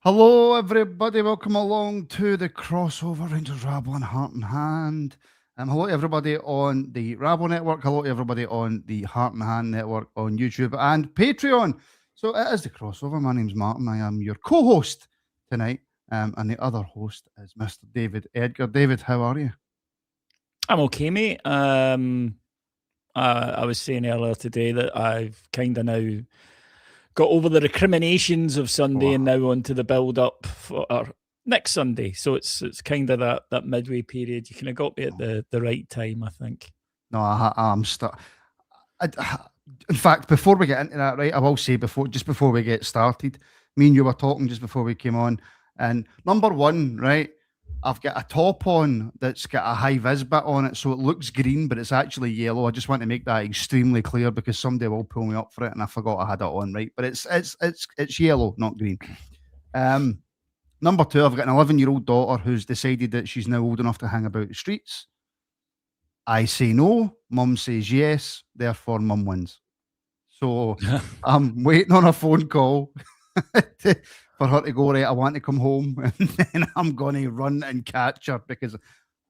Hello, everybody. Welcome along to the crossover Rangers Rabble and Heart and Hand. Hello to everybody on the Rabble Network. Hello to everybody on the Heart and Hand Network on YouTube and Patreon. So it is the crossover. My name's Martin. I am your co-host tonight. And the other host is Mr. David Edgar. David, how are you? I'm okay, mate. I was saying earlier today that I've kind of now got over the recriminations of Sunday and now on to the build-up for next Sunday. So it's kind of that midway period. You kind of got me at the right time, I think. No, I'm stuck. In fact, before we get into that, right, I will say before we get started, me and you were talking just before we came on, and number one, right, I've got a top on that's got a high vis bit on it, so it looks green, but it's actually yellow. I just want to make that extremely clear because somebody will pull me up for it, and I forgot I had it on, right? But it's yellow, not green. Number two, I've got an 11-year-old daughter who's decided that she's now old enough to hang about the streets. I say no, mum says yes, therefore mum wins. So I'm waiting on a phone call for her to go, right, I want to come home, and then I'm going to run and catch her because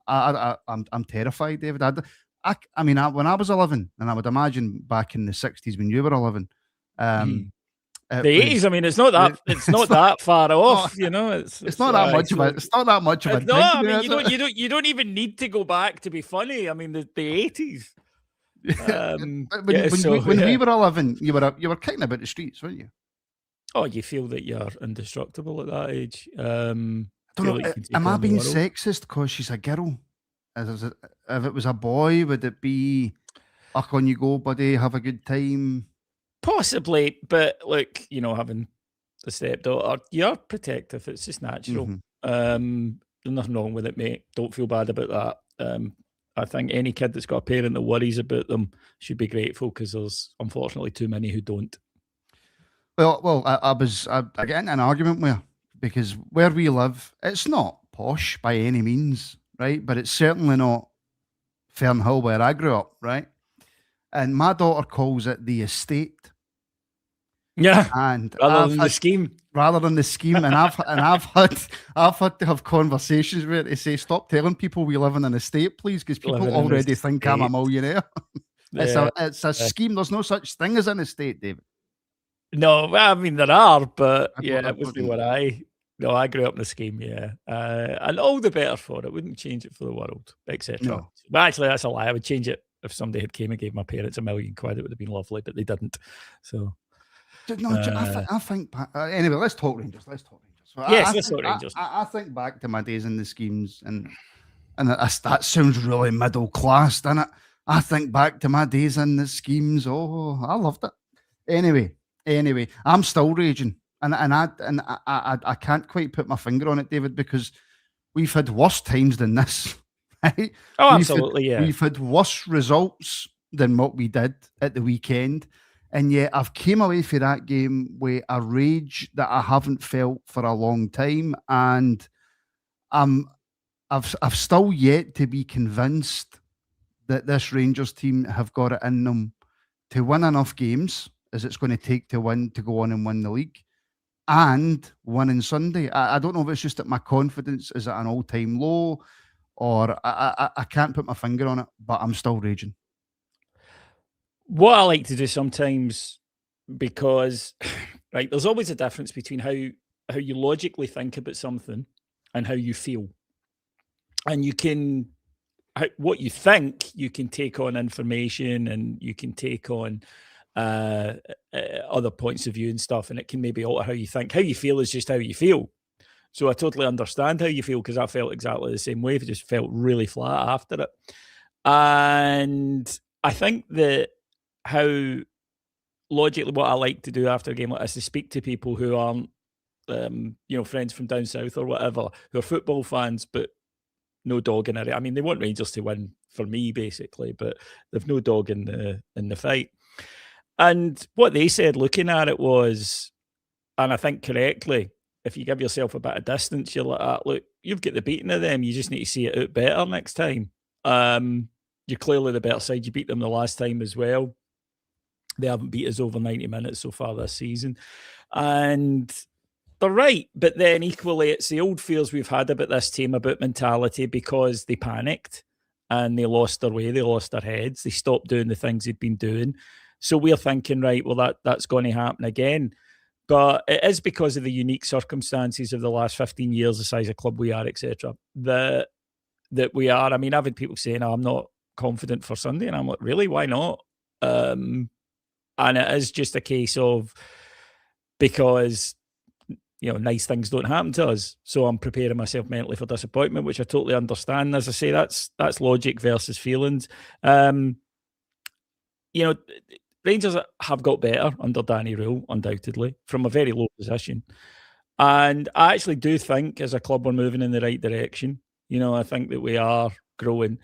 I'm terrified, David. I mean, when I was 11, and I would imagine back in the 60s when you were 11, the 80s. I mean, it's not that far off, you know. It's not that much of a. It's not that much of a. No, I mean, you don't even need to go back to be funny. I mean, the 80s. When we were 11, you were kicking about the streets, weren't you? Oh, you feel that you're indestructible at that age. Am I being sexist because she's a girl? If it was a boy, would it be, "Up on you go, buddy, have a good time"? Possibly, but look, you know, having a stepdaughter, you're protective. It's just natural. There's nothing wrong with it, mate. Don't feel bad about that. I think any kid that's got a parent that worries about them should be grateful because there's unfortunately too many who don't. Well, I get into an argument with her because where we live, it's not posh by any means, right? But it's certainly not Fernhill where I grew up, right? And my daughter calls it the estate. Yeah, and rather than the scheme. And I've had to have conversations with her to say, stop telling people we live in an estate, please, because people already think I'm a millionaire. It's a scheme. There's no such thing as an estate, David. No, I mean there are, but it wasn't what I grew up in a scheme, and all the better for it. Wouldn't change it for the world, etc. No. But actually, that's a lie. I would change it if somebody had came and gave my parents £1 million. It would have been lovely, but they didn't. So, no, I think back. Anyway, let's talk Rangers. Let's talk Rangers. I think back to my days in the schemes, and that sounds really middle class, doesn't it? I think back to my days in the schemes. Oh, I loved it. Anyway, I'm still raging, and I can't quite put my finger on it, David, because we've had worse times than this, right? Oh, absolutely, We've had worse results than what we did at the weekend, and yet I've came away from that game with a rage that I haven't felt for a long time, and I've still yet to be convinced that this Rangers team have got it in them to win enough games as it's going to take to go on and win the league and win on Sunday. I don't know if it's just that my confidence is at an all-time low or I can't put my finger on it, but I'm still raging. What I like to do sometimes, because right, there's always a difference between how you logically think about something and how you feel. And what you think, you can take on information and you can take on other points of view and stuff, and it can maybe alter how you think. How you feel is just how you feel. So I totally understand how you feel because I felt exactly the same way. I just felt really flat after it. And I think that how logically what I like to do after a game like this is speak to people who aren't, friends from down south or whatever, who are football fans, but no dog in it. I mean, they want Rangers to win for me, basically, but they've no dog in the fight. And what they said looking at it was, and I think correctly, if you give yourself a bit of distance, you're like, look, you've got the beating of them. You just need to see it out better next time. You're clearly the better side. You beat them the last time as well. They haven't beat us over 90 minutes so far this season. And they're right, but then equally it's the old fears we've had about this team about mentality because they panicked and they lost their way, they lost their heads, they stopped doing the things they'd been doing. So we're thinking, right, well, that's going to happen again. But it is because of the unique circumstances of the last 15 years, the size of club we are, etc. That we are. I mean, I've had people saying, I'm not confident for Sunday. And I'm like, really? Why not? And it is just a case of because, nice things don't happen to us. So I'm preparing myself mentally for disappointment, which I totally understand. As I say, that's logic versus feelings. Rangers have got better under Danny Rule, undoubtedly, from a very low position. And I actually do think, as a club, we're moving in the right direction. I think that we are growing.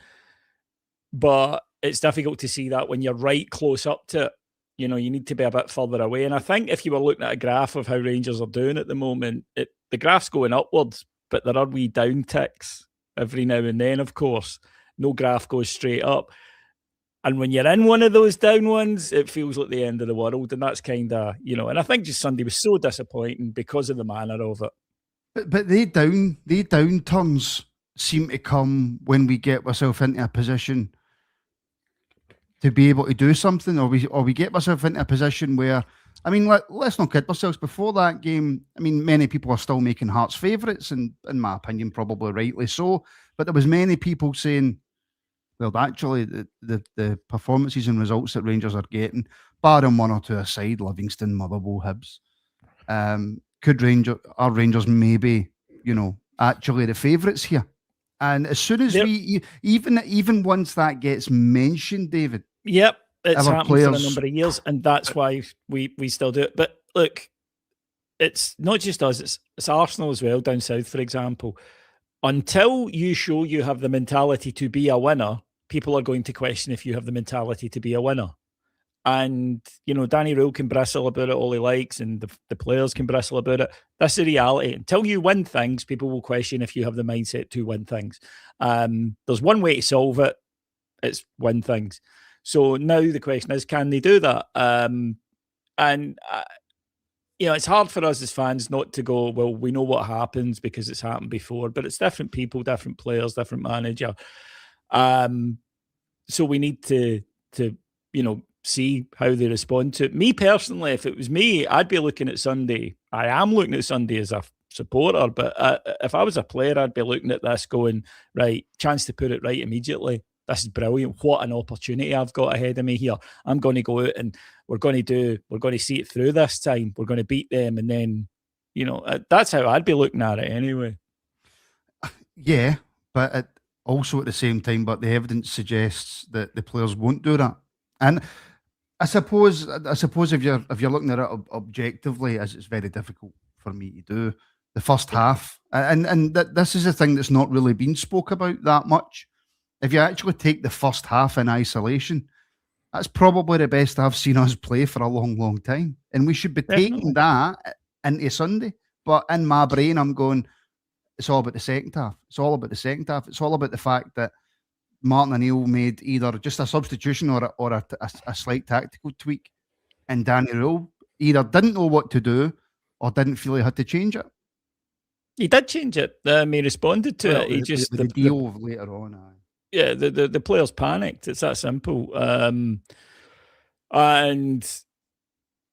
But it's difficult to see that when you're right close up to it. You need to be a bit further away. And I think if you were looking at a graph of how Rangers are doing at the moment, the graph's going upwards, but there are wee down ticks every now and then, of course. No graph goes straight up. And when you're in one of those down ones, it feels like the end of the world. And that's kind of, and I think just Sunday was so disappointing because of the manner of it. But they down turns seem to come when we get ourselves into a position to be able to do something, or we get ourselves into a position where, I mean, let's not kid ourselves. Before that game, I mean, many people are still making Hearts favourites, and in my opinion, probably rightly so. But there was many people saying, well, actually, the performances and results that Rangers are getting, barring one or two aside, Livingston, Motherwell, Hibs, are Rangers maybe, actually the favourites here? And as soon as even once that gets mentioned, David. Yep, it's happened for a number of years, and that's why we still do it. But look, it's not just us, it's Arsenal as well, down south, for example. Until you show you have the mentality to be a winner, people are going to question if you have the mentality to be a winner. And, Danny Rule can bristle about it all he likes, and the players can bristle about it. That's the reality. Until you win things, people will question if you have the mindset to win things. There's one way to solve it. It's win things. So now the question is, can they do that? It's hard for us as fans not to go, well, we know what happens because it's happened before, but it's different people, different players, different manager. So we need to see how they respond to it. Me personally, if it was me, I'd be looking at Sunday. I am looking at Sunday as a supporter, but if I was a player, I'd be looking at this going, right, chance to put it right immediately. This is brilliant. What an opportunity I've got ahead of me here. I'm going to go out and we're going to see it through this time. We're going to beat them. And then, that's how I'd be looking at it anyway. Yeah, but also at the same time, but the evidence suggests that the players won't do that. And I suppose if you're looking at it objectively, as it's very difficult for me to do, the first half, and this is a thing that's not really been spoke about that much. If you actually take the first half in isolation, that's probably the best I've seen us play for a long, long time. And we should be taking that into Sunday. But in my brain, I'm going, it's all about the second half. It's all about the second half. It's all about the fact that Martin O'Neill made either just a substitution or a slight tactical tweak. And Danny Rule either didn't know what to do or didn't feel he had to change it. He did change it. He responded to it. He just the deal of later on. Yeah, the players panicked. It's that simple. And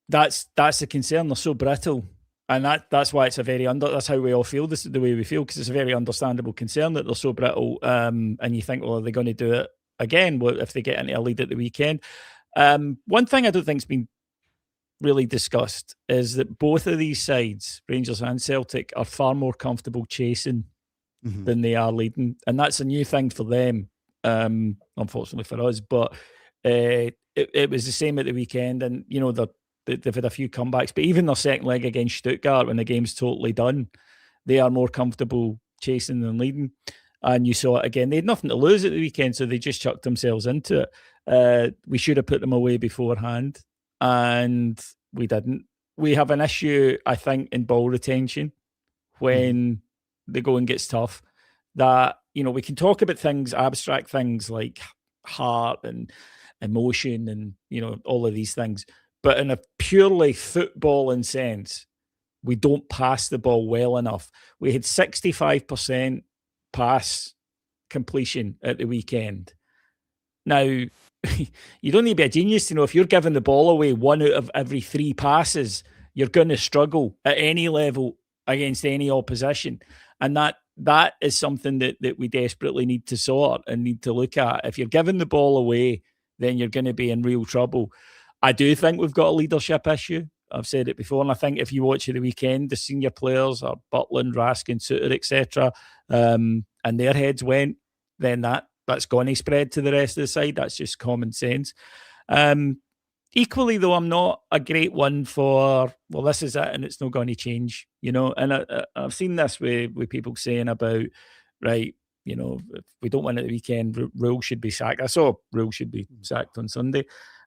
that's the concern. They're so brittle. And that's why it's that's how we all feel. This is the way we feel, because it's a very understandable concern that they're so brittle. And you think, well, are they going to do it again if they get into a lead at the weekend? One thing I don't think's been really discussed is that both of these sides, Rangers and Celtic, are far more comfortable chasing than they are leading. And that's a new thing for them, unfortunately for us. But it was the same at the weekend. And, they've had a few comebacks. But even their second leg against Stuttgart, when the game's totally done, they are more comfortable chasing than leading. And you saw it again. They had nothing to lose at the weekend, so they just chucked themselves into it. We should have put them away beforehand, and we didn't. We have an issue, I think, in ball retention when the going gets tough, that, we can talk about things, abstract things like heart and emotion and, all of these things. But in a purely footballing sense, we don't pass the ball well enough. We had 65% pass completion at the weekend. Now, you don't need to be a genius to know if you're giving the ball away 1 out of every 3 passes, you're going to struggle at any level against any opposition. And that is something that we desperately need to sort and need to look at. If you're giving the ball away, then you're going to be in real trouble. I do think we've got a leadership issue. I've said it before, and I think if you watch the weekend, the senior players are Butland, Raskin, Suter, etc., and their heads went, then that's going to spread to the rest of the side. That's just common sense. Equally, though, I'm not a great one for, well, this is it and it's not going to change, And I've seen this with people saying about, right, if we don't win at the weekend, Rule should be sacked. I saw Rule should be sacked on Sunday.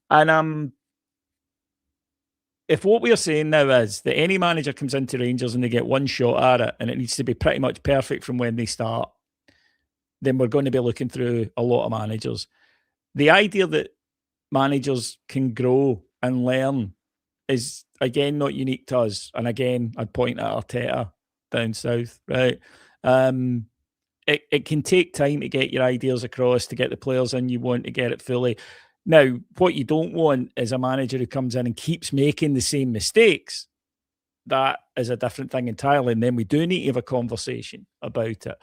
And if what we are saying now is that any manager comes into Rangers and they get one shot at it and it needs to be pretty much perfect from when they start, then we're going to be looking through a lot of managers. The idea that managers can grow and learn is, again, not unique to us. And again, I'd point at Arteta down south, right? It can take time to get your ideas across, to get the players in you want to get it fully. Now, what you don't want is a manager who comes in and keeps making the same mistakes. That is a different thing entirely. And then we do need to have a conversation about it.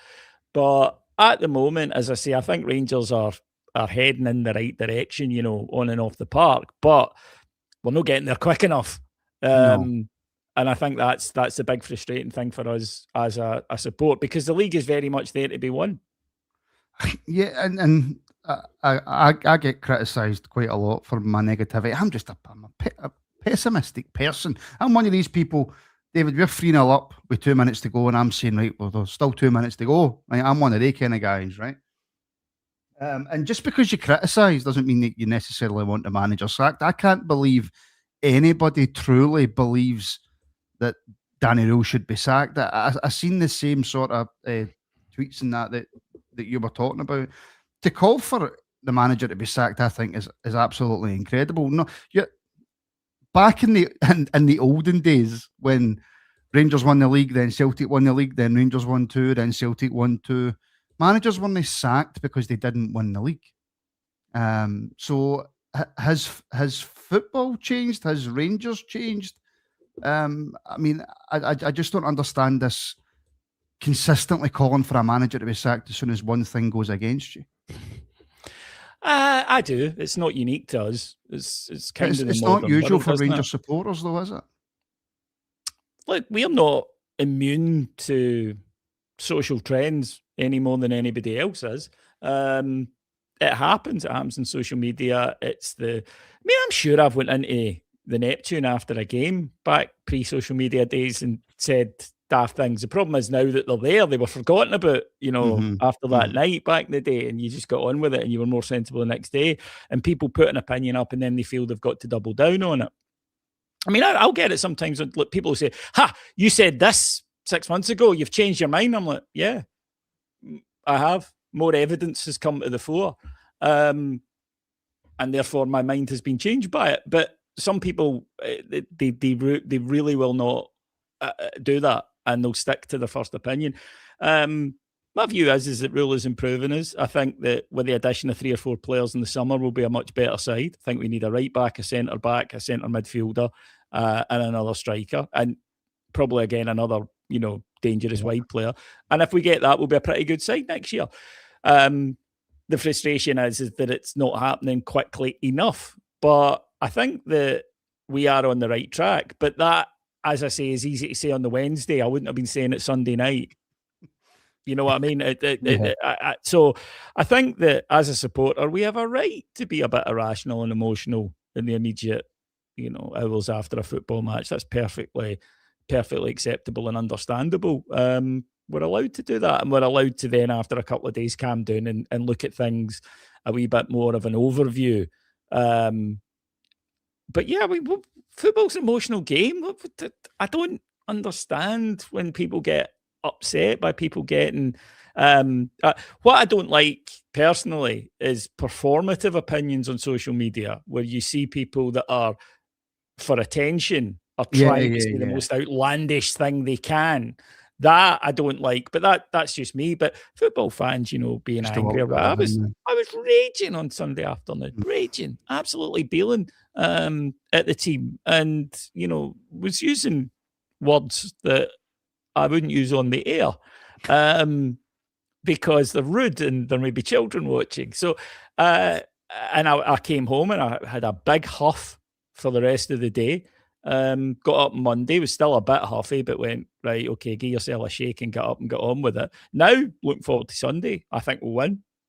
But at the moment, as I say, I think Rangers are heading in the right direction, on and off the park. But we're not getting there quick enough. No. And I think that's the big frustrating thing for us as a support, because the league is very much there to be won. Yeah, and I get criticised quite a lot for my negativity. I'm a pessimistic person. I'm one of these people, David, we're 3-0 up with 2 minutes to go, and I'm saying, right, well, there's still 2 minutes to go. Right? I'm one of they kind of guys, right? And just because you criticise doesn't mean that you necessarily want the manager sacked. I can't believe anybody truly believes that Danny Rule should be sacked. I've seen the same sort of tweets and that you were talking about. To call for the manager to be sacked, I think, is absolutely incredible. No, back in the olden days when Rangers won the league, then Celtic won the league, then Rangers won 2, then Celtic won 2. Managers weren't sacked because they didn't win the league. So has football changed? Has Rangers changed? I mean, I just don't understand this consistently calling for a manager to be sacked as soon as one thing goes against you. I do. It's not unique to us. It's kind of it's not usual for Rangers supporters, though, is it? Look, we're not immune to social trends any more than anybody else is. It happens. It happens in social media. I'm sure I've went into the Neptune after a game back pre-social media days and said daft things. The problem is now that they're there, they were forgotten about, after that night back in the day, and you just got on with it and you were more sensible the next day, and people put an opinion up and then they feel they've got to double down on it. I mean, I'll get it sometimes when people say, you said this 6 months ago, you've changed your mind. I'm like, yeah, I have. More evidence has come to the fore. And therefore my mind has been changed by it. But some people, they really will not do that, and they'll stick to their first opinion. My view is that Rule is improving us. I think that with the addition of 3 or 4 players in the summer, we'll be a much better side. I think we need a right back, a centre midfielder, and another striker, and probably again another, dangerous wide player. And if we get that, we'll be a pretty good side next year. The frustration is that it's not happening quickly enough. But I think that we are on the right track. But that, as I say, is easy to say on the Wednesday. I wouldn't have been saying it Sunday night. You know what I mean? So I think that as a supporter, we have a right to be a bit irrational and emotional in the immediate, hours after a football match. That's perfectly acceptable and understandable. We're allowed to do that, and we're allowed to then, after a couple of days, calm down and look at things a wee bit more of an overview. But yeah, football's an emotional game. I don't understand when people get upset by people getting... what I don't like personally is performative opinions on social media, where you see people that are, for attention, are trying to say the most outlandish thing they can. That I don't like, but that's just me. But football fans, being Just angry about it, I was raging on Sunday afternoon, raging, absolutely bailing at the team, and was using words that I wouldn't use on the air because they're rude and there may be children watching. So, and I came home and I had a big huff for the rest of the day. Got up Monday, was still a bit huffy, but went, right, okay, give yourself a shake and get up and get on with it. Now, looking forward to Sunday. I think we'll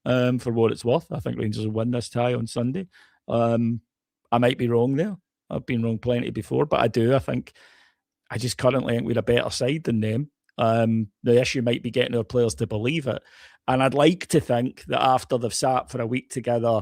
win for what it's worth. I think Rangers will win this tie on Sunday. I might be wrong there. I've been wrong plenty before, but I do. I just currently think we're a better side than them. The issue might be getting our players to believe it. And I'd like to think that after they've sat for a week together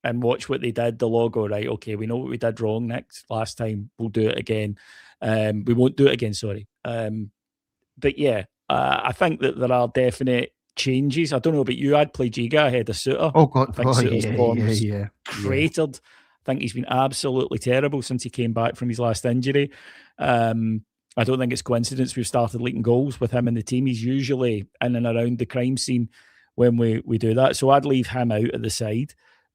and watch what they did, they'll all go, right, okay, we know what we did wrong last time. We'll do it again. We won't do it again, sorry. But yeah, I think that there are definite changes. I don't know about you. I'd play Giga ahead of Suter. Oh, God. I think Suter's form's cratered. I think he's been absolutely terrible since he came back from his last injury. I don't think it's coincidence we've started leaking goals with him in the team. He's usually in and around the crime scene when we do that. So I'd leave him out of the side.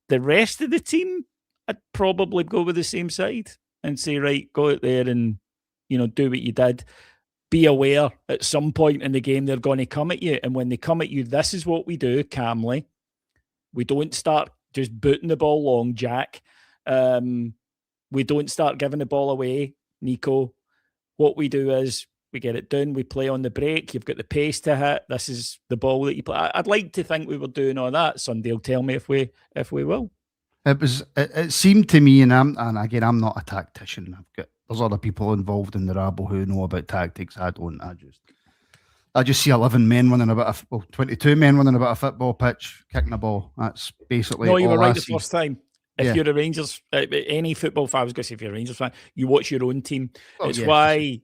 The rest of the team, I'd probably go with the same side and say, right, go out there and, do what you did. Be aware at some point in the game they're going to come at you. And when they come at you, this is what we do calmly. We don't start just booting the ball long, Jack. We don't start giving the ball away, Nico. What we do is we get it done. We play on the break. You've got the pace to hit. This is the ball that you play. I'd like to think we were doing all that. Sunday will tell me if we will. It seemed to me, and again, I'm not a tactician. There's other people involved in the rabble who know about tactics. I don't. I just see 11 men running about 22 men running about a football pitch, kicking a ball. That's basically. No, you were right the see. first time. If you're a Rangers, any football fan, I was going to say if you're a Rangers fan, you watch your own team. It's why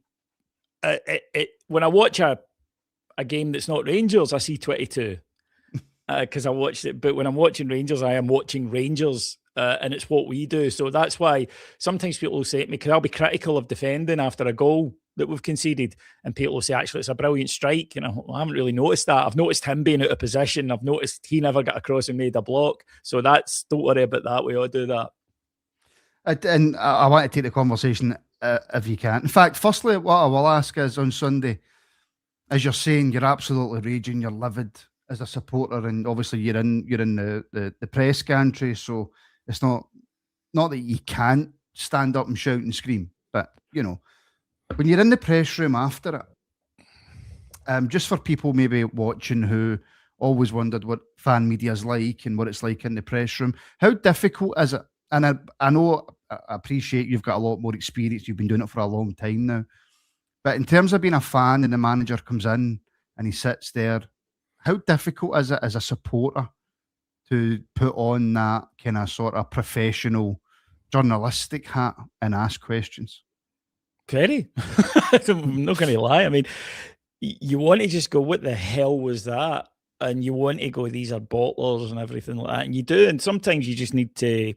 when I watch a game that's not Rangers, I see 22 because I watched it. But when I'm watching Rangers, I am watching Rangers, and it's what we do. So that's why sometimes people will say to me, because I'll be critical of defending after a goal that we've conceded, and people will say, actually, it's a brilliant strike. And I haven't really noticed that. I've noticed him being out of position. I've noticed he never got across and made a block. So don't worry about that. We all do that. And I want to take the conversation if you can. In fact, firstly, what I will ask is on Sunday, as you're saying, you're absolutely raging, you're livid as a supporter, and obviously you're in the press gantry, so it's not that you can't stand up and shout and scream, but when you're in the press room after it, just for people maybe watching who always wondered what fan media is like and what it's like in the press room, how difficult is it? And I know, I appreciate you've got a lot more experience, you've been doing it for a long time now, but in terms of being a fan and the manager comes in and he sits there, how difficult is it as a supporter to put on that kind of sort of professional journalistic hat and ask questions? Very. I'm not going to lie. I mean, you want to just go, what the hell was that? And you want to go, these are bottlers and everything like that. And you do. And sometimes you just need to,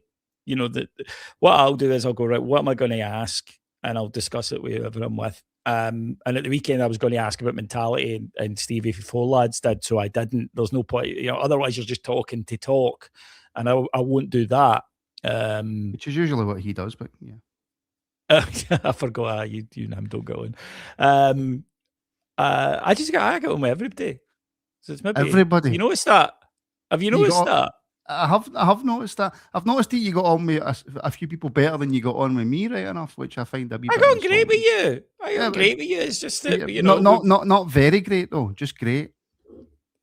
what I'll do is I'll go, right, what am I going to ask? And I'll discuss it with whoever I'm with. And at the weekend, I was going to ask about mentality, and Stevie Four lads did, so I didn't. There's no point, otherwise you're just talking to talk, and I won't do that. Which is usually what he does, but yeah. I forgot you and him don't go on. I get on with everybody. So it's maybe everybody. You noticed that? Have you noticed that? I have noticed that. I've noticed that you got on with a few people better than you got on with me, right enough, which I find a wee bit. I got great with you. It's just that not very great though, just great.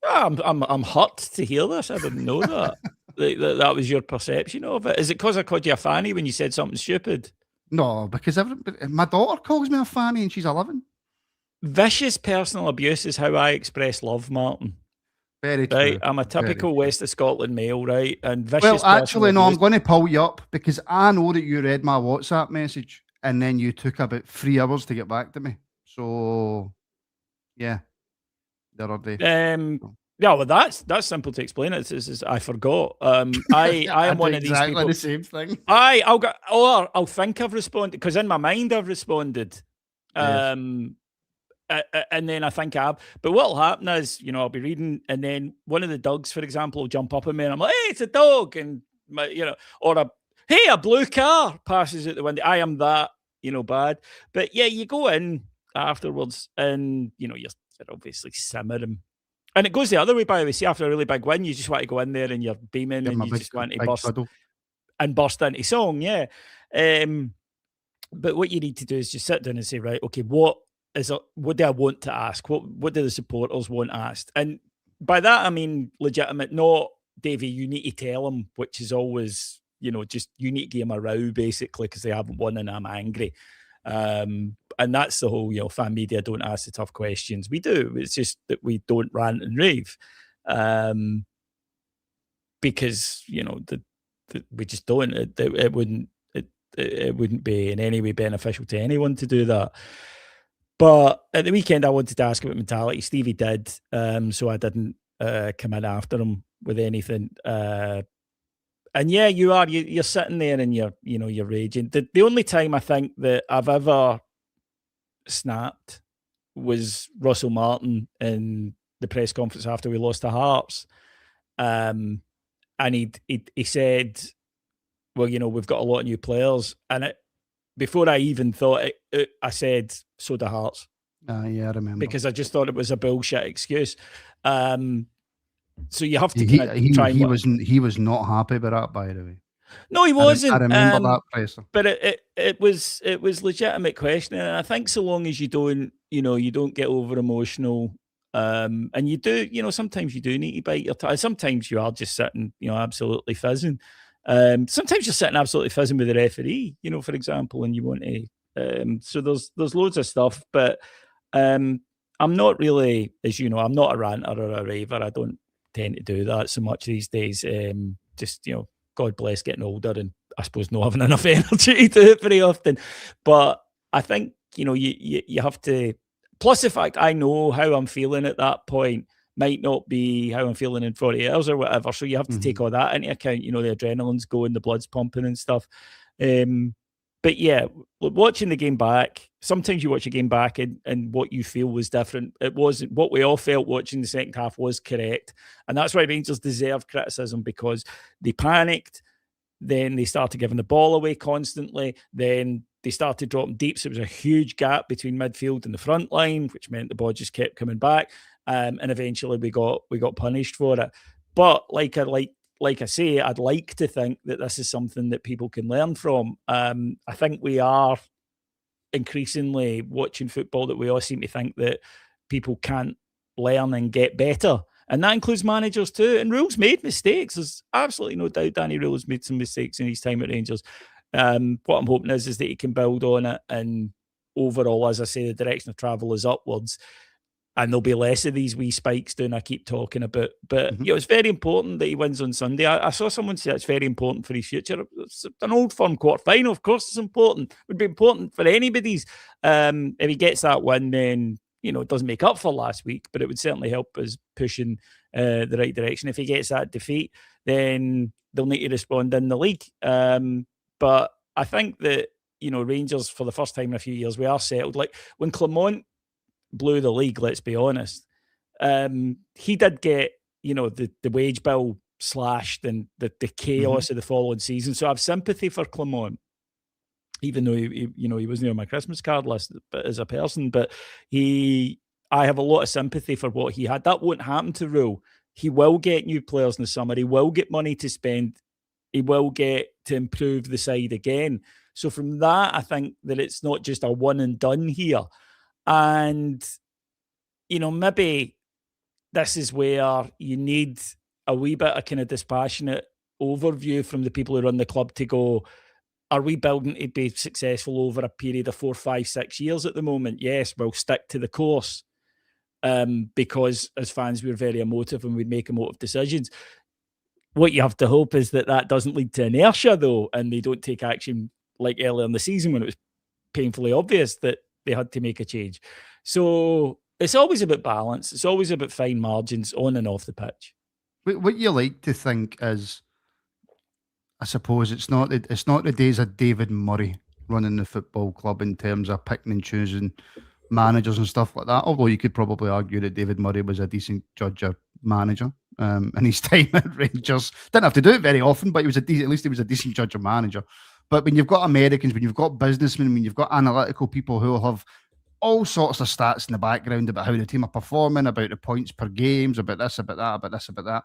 I'm hurt to hear this. I didn't know that. that was your perception of it. Is it because I called you a fanny when you said something stupid? No, because my daughter calls me a fanny and she's 11. Vicious personal abuse is how I express love, Martin. Very true. Right, I'm a typical West of Scotland male, right? And vicious. Well, actually, no, I'm going to pull you up because I know that you read my WhatsApp message and then you took about 3 hours to get back to me. So, yeah, the other day. Yeah, well, that's simple to explain. It's I forgot. I am one of these people. Exactly the same thing. I'll think I've responded because in my mind I've responded. Yes. And then I think I have. But what'll happen is, I'll be reading, and then one of the dogs, for example, will jump up at me, and I'm like, "Hey, it's a dog," and or a blue car passes out the window. I am that, bad. But yeah, you go in afterwards, and you're obviously simmering. And it goes the other way, by the way. See, after a really big win, you just want to go in there and you're beaming and you just want to burst into song, yeah. But what you need to do is just sit down and say, right, okay, what do I want to ask? What do the supporters want asked? And by that, I mean legitimate, not, Davey, you need to tell them, which is always, just you need to give them a row, basically, because they haven't won and I'm angry. And that's the whole, fan media don't ask the tough questions. We do. It's just that we don't rant and rave. Because, we just don't. It wouldn't be in any way beneficial to anyone to do that. But at the weekend, I wanted to ask about mentality. Stevie did, so I didn't come in after him with anything. And yeah, you're sitting there and you're raging. The only time I think that I've ever snapped was Russell Martin in the press conference after we lost to Hearts. And he said, well, we've got a lot of new players. And before I even thought it, I said, so do Hearts. Yeah, I remember. Because I just thought it was a bullshit excuse. So you have to he was not happy with that, by the way. No, he wasn't. I remember that presser. But it was legitimate questioning, and I think so long as you don't get over emotional, and you do, sometimes you do need to bite your tongue. Sometimes you are just sitting, absolutely fizzing. Sometimes you're sitting absolutely fizzing with the referee, for example, and you want to. So there's loads of stuff, but I'm not really, as you know, I'm not a ranter or a raver. I don't tend to do that so much these days. Just God bless getting older, and I suppose not having enough energy to do it very often. But I think you have to. Plus, the fact I know how I'm feeling at that point might not be how I'm feeling in 48 hours or whatever. So you have to take all that into account. The adrenaline's going, the blood's pumping and stuff. But yeah, watching the game back, sometimes you watch a game back and what you feel was different. It wasn't what we all felt watching the second half was correct. And that's why Rangers deserve criticism, because they panicked. Then they started giving the ball away constantly. Then they started dropping deep. So it was a huge gap between midfield and the front line, which meant the ball just kept coming back. And eventually we got punished for it. But like I say, I'd like to think that this is something that people can learn from. I think we are increasingly watching football that we all seem to think that people can't learn and get better. And that includes managers too. And Rule's made mistakes. There's absolutely no doubt Danny Rule's made some mistakes in his time at Rangers. What I'm hoping is that he can build on it. And overall, as I say, the direction of travel is upwards. And there'll be less of these wee spikes doing I keep talking about. But it's very important that he wins on Sunday. I saw someone say it's very important for his future. It's an Old Firm quarter-final. Of course it's important. It would be important for anybody's. If he gets that win, then, it doesn't make up for last week, but it would certainly help us push in the right direction. If he gets that defeat, then they'll need to respond in the league. But I think that, Rangers, for the first time in a few years, we are settled. Like when Clement blew the league, let's be honest, he did get the wage bill slashed and the chaos of the following season, so I have sympathy for Clement, even though he wasn't on my Christmas card list as a person. But I have a lot of sympathy for what he had. That won't happen to Rule. He will get new players in the summer. He will get money to spend. He will get to improve the side again. So from that, I think that it's not just a one and done here. And, maybe this is where you need a wee bit of kind of dispassionate overview from the people who run the club to go, are we building to be successful over a period of 4, 5, 6 years at the moment? Yes, we'll stick to the course because as fans, we're very emotive and we make emotive decisions. What you have to hope is that doesn't lead to inertia, though, and they don't take action like earlier in the season when it was painfully obvious that they had to make a change. So It's always about balance. It's always about fine margins on and off the pitch. What you like to think is, I suppose it's not the days of David Murray running the football club in terms of picking and choosing managers and stuff like that. Although you could probably argue that David Murray was a decent judge or manager in his time at Rangers. Didn't have to do it very often, but at least he was a decent judge or manager. But when you've got Americans, when you've got businessmen, when you've got analytical people who will have all sorts of stats in the background about how the team are performing, about the points per games, about this, about that, about this, about that.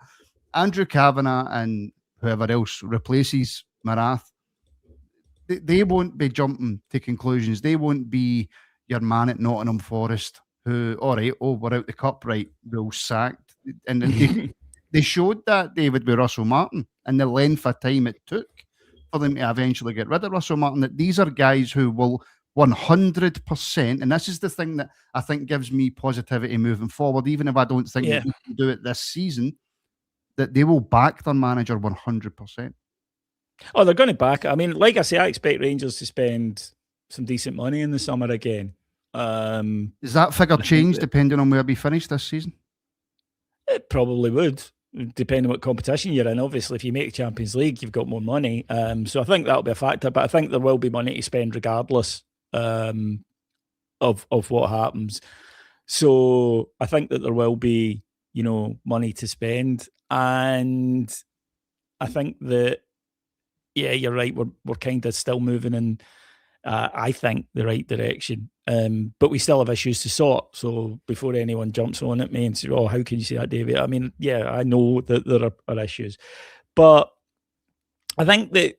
Andrew Kavanagh and whoever else replaces Marath, they won't be jumping to conclusions. They won't be your man at Nottingham Forest who, all right, we're out the cup, right, we'll sacked. And they showed that, David, with Russell Martin and the length of time it took for them to eventually get rid of Russell Martin, that these are guys who will 100%, and this is the thing that I think gives me positivity moving forward, even if I don't think that we can do it this season, that they will back their manager 100%. Oh, they're going to back it. I mean, like I say, I expect Rangers to spend some decent money in the summer again. Does that figure change depending on where we finish this season? It probably would, depending on what competition you're in. Obviously, if you make Champions League, you've got more money. So I think that'll be a factor, but I think there will be money to spend regardless of what happens. So I think that there will be, money to spend. And I think that, yeah, you're right. We're kind of still moving in, I think, the right direction. But we still have issues to sort. So before anyone jumps on at me and says, "Oh, how can you say that, David?" I mean, yeah, I know that there are issues, but I think that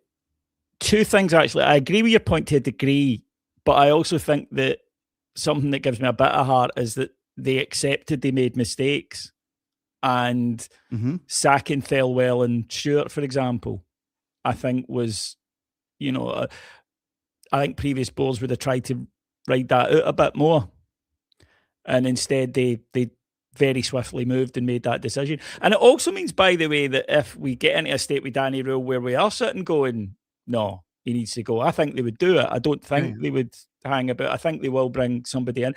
two things actually. I agree with your point to a degree, but I also think that something that gives me a bit of heart is that they accepted they made mistakes, and sacking Thelwell and Stewart, for example, I think was, I think previous boards would have tried to ride that out a bit more. And instead they very swiftly moved and made that decision. And it also means, by the way, that if we get into a state with Danny Rule where we are sitting going, no, he needs to go, I think they would do it. I don't think they would hang about. I think they will bring somebody in.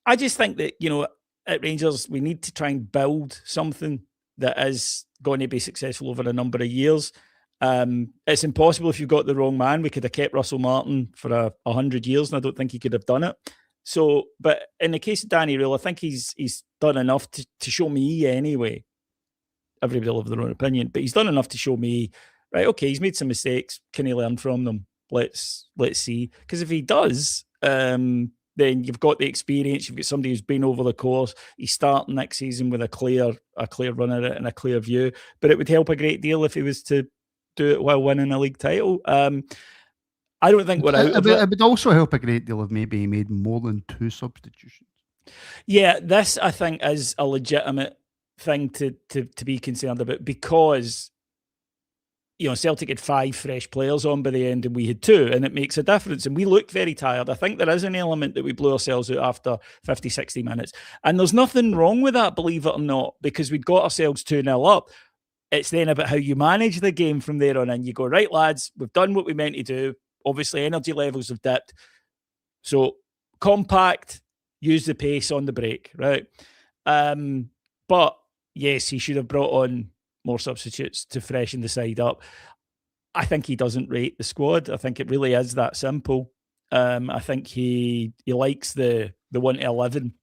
I just think that, at Rangers, we need to try and build something that is going to be successful over a number of years. It's impossible if you've got the wrong man. We could have kept Russell Martin for 100 years, and I don't think he could have done it. So, but in the case of Danny Rule, I think he's done enough to show me anyway. Everybody will have their own opinion, but he's done enough to show me, right, okay, he's made some mistakes. Can he learn from them? Let's see. Because if he does, then you've got the experience. You've got somebody who's been over the course. He's starting next season with a clear run at it and a clear view. But it would help a great deal if he was to do it while winning a league title. I don't think we're out of it. It would also help a great deal if maybe he made more than 2 substitutions. Yeah, this I think is a legitimate thing to be concerned about, because Celtic had 5 fresh players on by the end and we had 2, and it makes a difference. And we looked very tired. I think there is an element that we blew ourselves out after 50, 60 minutes. And there's nothing wrong with that, believe it or not, because we'd got ourselves 2-0 up. It's then about how you manage the game from there on in. You go, right, lads, we've done what we meant to do. Obviously, energy levels have dipped. So compact, use the pace on the break, right? But yes, he should have brought on more substitutes to freshen the side up. I think he doesn't rate the squad. I think it really is that simple. I think he likes the 1 to 11.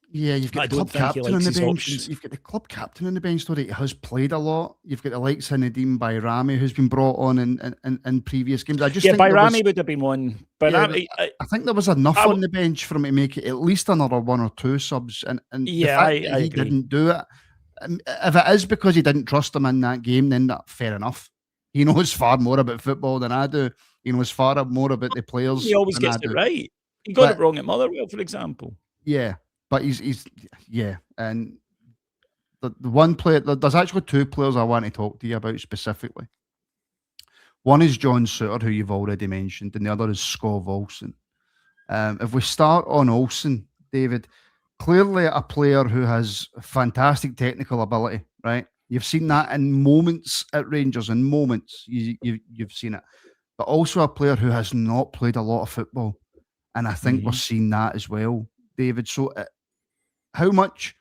Yeah, you've got the club captain on the bench. You've got the club captain on the bench, though, that has played a lot. You've got the likes of Nadeem Bayrami, who's been brought on in previous games. I just think Bayrami would have been one. Bayrami, I think there was enough on the bench for him to make it at least another 1 or 2 subs. And yeah, the fact that he didn't do it, if it is because he didn't trust him in that game, then that's fair enough. He knows far more about football than I do. He knows far more about the players. He always gets it right. He got it wrong at Motherwell, for example. Yeah. But he's and the one player, there's actually 2 players I want to talk to you about specifically. One is John Souttar, who you've already mentioned, and the other is Skov Olsen. If we start on Olsen, David, clearly a player who has fantastic technical ability, right? You've seen that in moments at Rangers, in moments you've seen it. But also a player who has not played a lot of football. And I think we're seeing that as well. David. So how much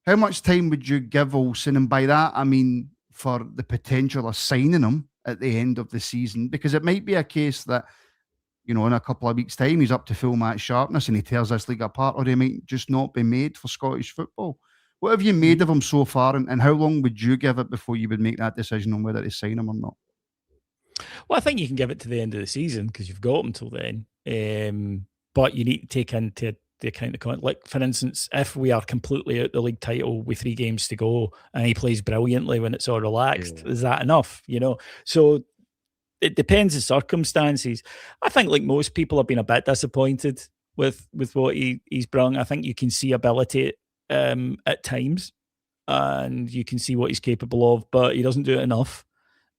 time would you give Olsen? And by that, I mean for the potential of signing him at the end of the season, because it might be a case that, in a couple of weeks' time, he's up to full match sharpness and he tears this league apart, or he might just not be made for Scottish football. What have you made of him so far, and how long would you give it before you would make that decision on whether to sign him or not? Well, I think you can give it to the end of the season because you've got him till then. But you need to take into the account of, like, for instance, if we are completely out the league title with 3 games to go and he plays brilliantly when it's all relaxed, is that enough? So it depends on circumstances. I think, like most people, have been a bit disappointed with what he's brought. I think you can see ability at times, and you can see what he's capable of, but he doesn't do it enough,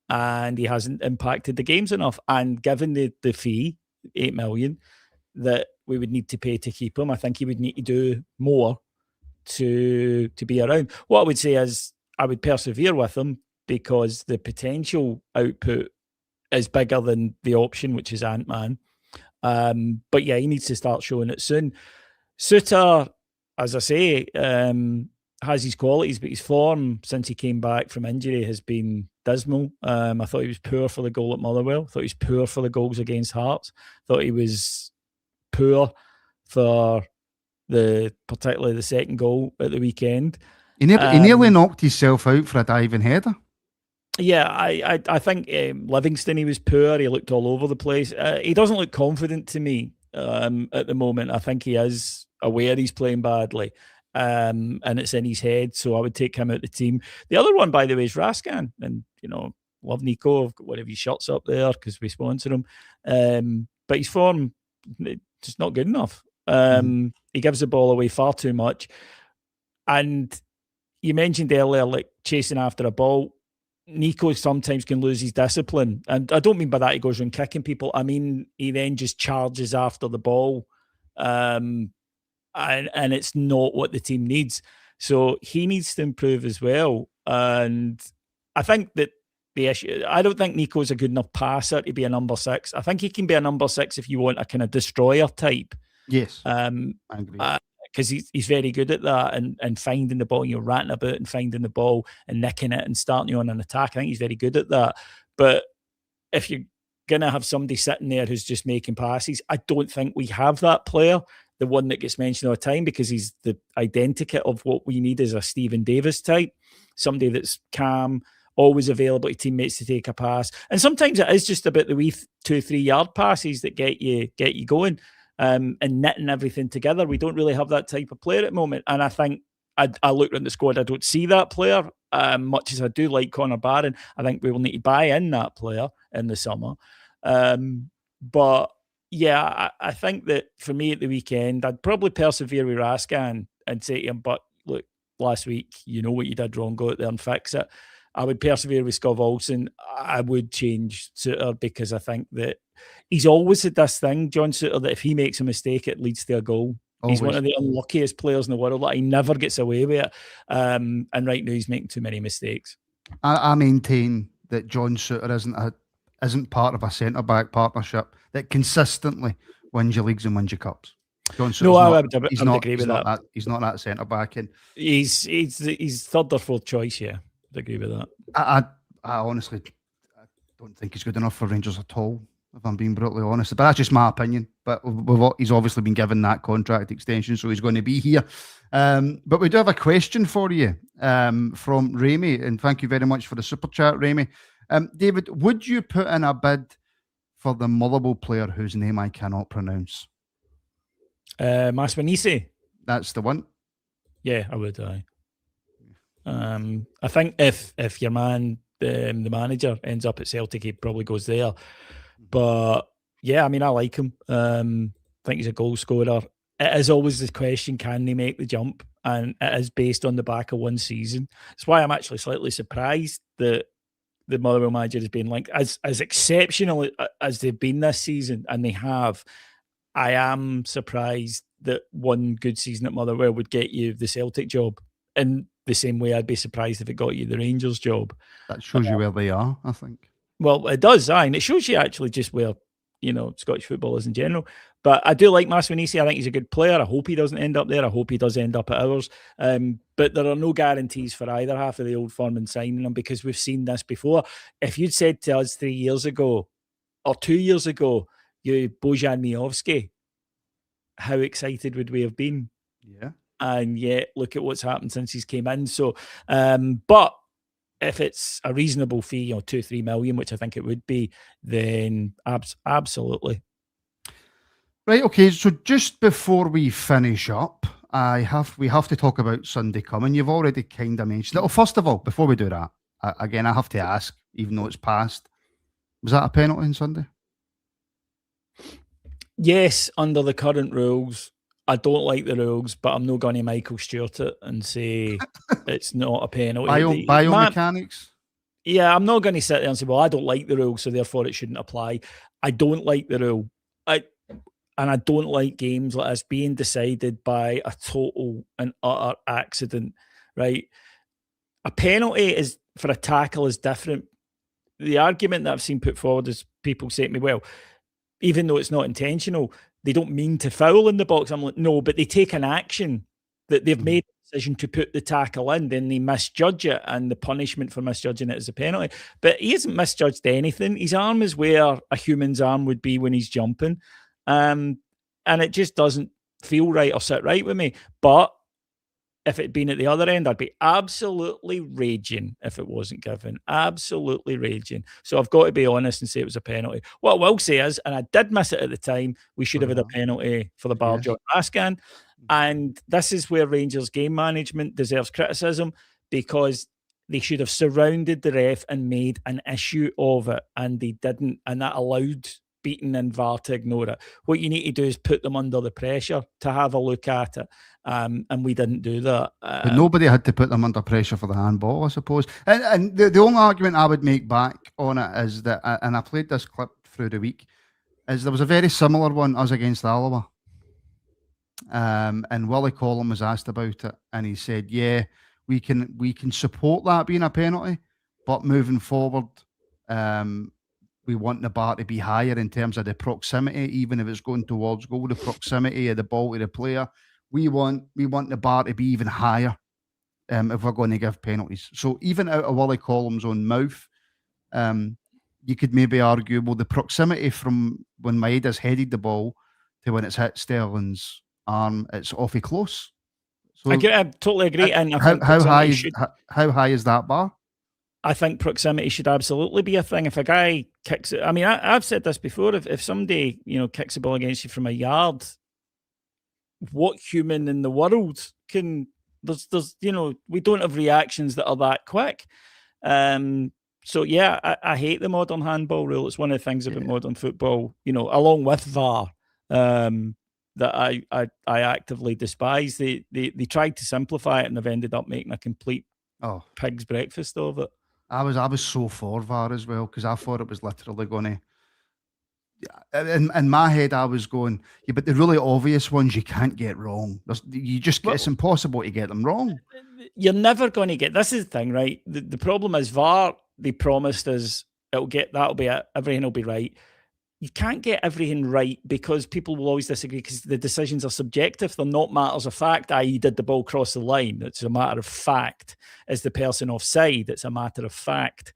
and he hasn't impacted the games enough. And given the fee, 8 million, that we would need to pay to keep him, I think he would need to do more to be around. What I would say is I would persevere with him because the potential output is bigger than the option, which is Ant-Man. But yeah, he needs to start showing it soon. Suter, as I say, has his qualities, but his form since he came back from injury has been dismal. I thought he was poor for the goal at Motherwell. I thought he was poor for the goals against Hearts. I thought he was poor for particularly the second goal at the weekend. He nearly knocked himself out for a diving header. Yeah, I think Livingston, he was poor. He looked all over the place. He doesn't look confident to me at the moment. I think he is aware he's playing badly, and it's in his head. So I would take him out the team. The other one, by the way, is Raskan. And, love Nico. I've got one of his shots up there because we sponsor him. But his form, just not good enough. He gives the ball away far too much. And you mentioned earlier, like, chasing after a ball. Nico sometimes can lose his discipline. And I don't mean by that he goes around kicking people. I mean, he then just charges after the ball. And it's not what the team needs. So he needs to improve as well. And I think that the issue, I don't think Nico's a good enough passer to be a number 6. I think he can be a number 6 if you want a kind of destroyer type. Yes. I agree. Because he's very good at that and finding the ball, ratting about and finding the ball and nicking it and starting you on an attack. I think he's very good at that. But if you're going to have somebody sitting there who's just making passes, I don't think we have that player, the one that gets mentioned all the time, because he's the identikit of what we need is a Stephen Davis type, somebody that's calm, always available to teammates to take a pass. And sometimes it is just about the wee 2-3 yard passes that get you going. And knitting everything together. We don't really have that type of player at the moment. And I think I look at the squad, I don't see that player. Much as I do like Connor Barron, I think we will need to buy in that player in the summer. But yeah, I think that for me at the weekend, I'd probably persevere with Raskan and say to him, but look, last week, you know what you did wrong, go out there and fix it. I would persevere with Skov Olsen. I would change Suter because I think that he's always had this thing, John Suter, that if he makes a mistake, it leads to a goal. Always. He's one of the unluckiest players in the world. Like, he never gets away with it. And right now he's making too many mistakes. I maintain that John Suter isn't part of a centre-back partnership that consistently wins your leagues and wins your cups. John Suter's I would agree with that. He's not that centre-back. And he's third or fourth choice, yeah. I agree with that. I honestly don't think he's good enough for Rangers at all, if I'm being brutally honest. But that's just my opinion. But he's obviously been given that contract extension, so he's going to be here. But we do have a question for you from Remy, and thank you very much for the super chat, Remy. David, would you put in a bid for the Motherwell player whose name I cannot pronounce? Maswanisi. That's the one. Yeah, I would. I think if your man, the manager, ends up at Celtic, he probably goes there. But yeah, I mean, I like him. I think he's a goal scorer. It is always the question, can they make the jump? And it is based on the back of one season. That's why I'm actually slightly surprised that the Motherwell manager has been linked. As exceptional as they've been this season, and they have, I am surprised that one good season at Motherwell would get you the Celtic job. In the same way, I'd be surprised if it got you the Rangers job. That shows you where they are, I think. Well, it does, and it shows you actually just where, Scottish footballers in general. But I do like Maswanisi. I think he's a good player. I hope he doesn't end up there. I hope he does end up at ours. But there are no guarantees for either half of the Old Firm in signing them, because we've seen this before. If you'd said to us 3 years ago or 2 years ago, you Bojan Miovski, how excited would we have been? Yeah. And yet, look at what's happened since he's came in. So, but if it's a reasonable fee, 2-3 million, which I think it would be, then absolutely. Right, okay, so just before we finish up, we have to talk about Sunday coming. You've already kind of mentioned it. Well, first of all, before we do that, again, I have to ask, even though it's past, was that a penalty on Sunday? Yes, under the current rules. I don't like the rules, but I'm not going to Michael Stewart it and say it's not a penalty. Biomechanics? Yeah, I'm not going to sit there and say, well, I don't like the rule, so therefore it shouldn't apply. I don't like the rule. And I don't like games like this being decided by a total and utter accident, right? A penalty is for a tackle is different. The argument that I've seen put forward is people say to me, well, even though it's not intentional, they don't mean to foul in the box. I'm like, no, but they take an action that they've made a decision to put the tackle in, then they misjudge it, and the punishment for misjudging it is a penalty. But he hasn't misjudged anything. His arm is where a human's arm would be when he's jumping. And it just doesn't feel right or sit right with me. But if it had been at the other end, I'd be absolutely raging if it wasn't given. Absolutely raging. So I've got to be honest and say it was a penalty. What I will say is, and I did miss it at the time, we should have had a penalty for the bar John Raskin. And this is where Rangers game management deserves criticism, because they should have surrounded the ref and made an issue of it, and they didn't, and that allowed Beaton and VAR to ignore it. What you need to do is put them under the pressure to have a look at it, and we didn't do that. But nobody had to put them under pressure for the handball, I suppose. And the only argument I would make back on it is that, and I played this clip through the week, is there was a very similar one, us against Alloa. And Willie Collum was asked about it, and he said, yeah, we can support that being a penalty, but moving forward, we want the bar to be higher in terms of the proximity, even if it's going towards goal, the proximity of the ball to the player. We want the bar to be even higher if we're going to give penalties. So even out of Willie Collum's own mouth, you could maybe argue, well, the proximity from when Maeda's headed the ball to when it's hit Sterling's arm, it's awfully close. So I totally agree. And I think how high is that bar? I think proximity should absolutely be a thing. If a guy kicks it, I mean, I've said this before. If somebody kicks the ball against you from a yard, what human in the world can? There's we don't have reactions that are that quick. So yeah, I hate the modern handball rule. It's one of the things about modern football, along with VAR, that I actively despise. They tried to simplify it and they've ended up making a complete pig's breakfast of it. I was so for VAR as well, because I thought it was literally going to. In my head, I was going, yeah, but the really obvious ones you can't get wrong. It's impossible to get them wrong. You're never going to get. This is the thing, right? The problem is VAR. They promised us that'll be it. Everything will be right. You can't get everything right because people will always disagree, because the decisions are subjective. They're not matters of fact, i.e. did the ball cross the line? It's a matter of fact. Is the person offside? It's a matter of fact.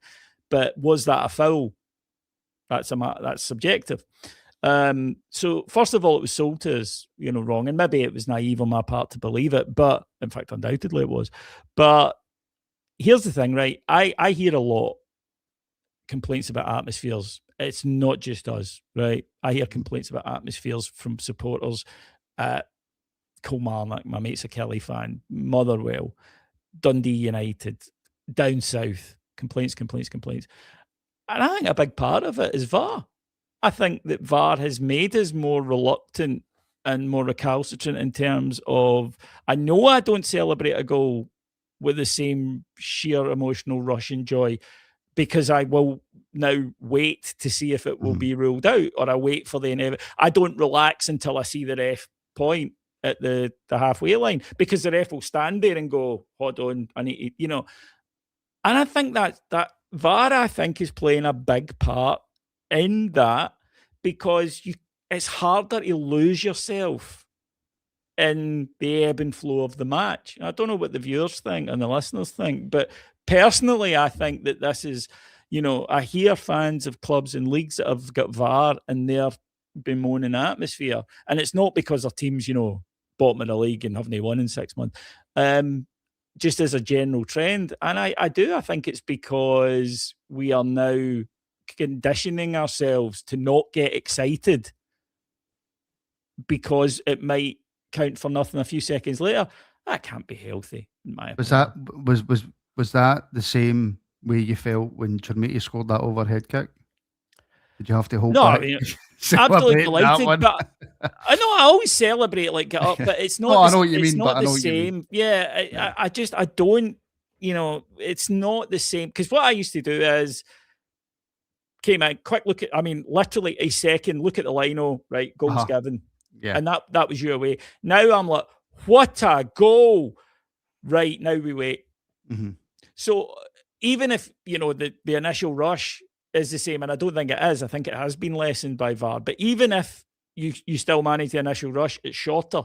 But was that a foul? That's subjective. So first of all, it was sold to us, wrong. And maybe it was naive on my part to believe it, but in fact, undoubtedly it was. But here's the thing, right? I hear a lot complaints about atmospheres. It's not just us, right? I hear complaints about atmospheres from supporters at Kilmarnock, my mate's a Kelly fan, Motherwell, Dundee United, down south, complaints. And I think a big part of it is VAR. I think that VAR has made us more reluctant and more recalcitrant in terms of, I know I don't celebrate a goal with the same sheer emotional rush and joy, because I will now wait to see if it will be ruled out, or I wait for the inevitable. I don't relax until I see the ref point at the halfway line, because the ref will stand there and go, hold on, I need to, And I think that VAR, I think, is playing a big part in that, because it's harder to lose yourself in the ebb and flow of the match. I don't know what the viewers think and the listeners think, but personally, I think that this is, I hear fans of clubs and leagues that have got VAR and they're bemoaning atmosphere. And it's not because their team's, bottom of the league and haven't won in 6 months. Just as a general trend. And I think it's because we are now conditioning ourselves to not get excited because it might count for nothing a few seconds later. That can't be healthy, in my opinion. Was that the same way you felt when Chermiti scored that overhead kick? Did you have to hold back? I mean, absolutely delighted, but I know I always celebrate like get up, but it's not. I know what you mean, not but the same. Yeah, I don't. It's not the same because what I used to do is came out quick look at. I mean, literally a second look at the lino, right? Goal's given. Yeah, and that was your way. Now I'm like, what a goal! Right now we wait. Mm-hmm. So even if the initial rush is the same, and I don't think it is. I think it has been lessened by VAR. But even if you still manage the initial rush, it's shorter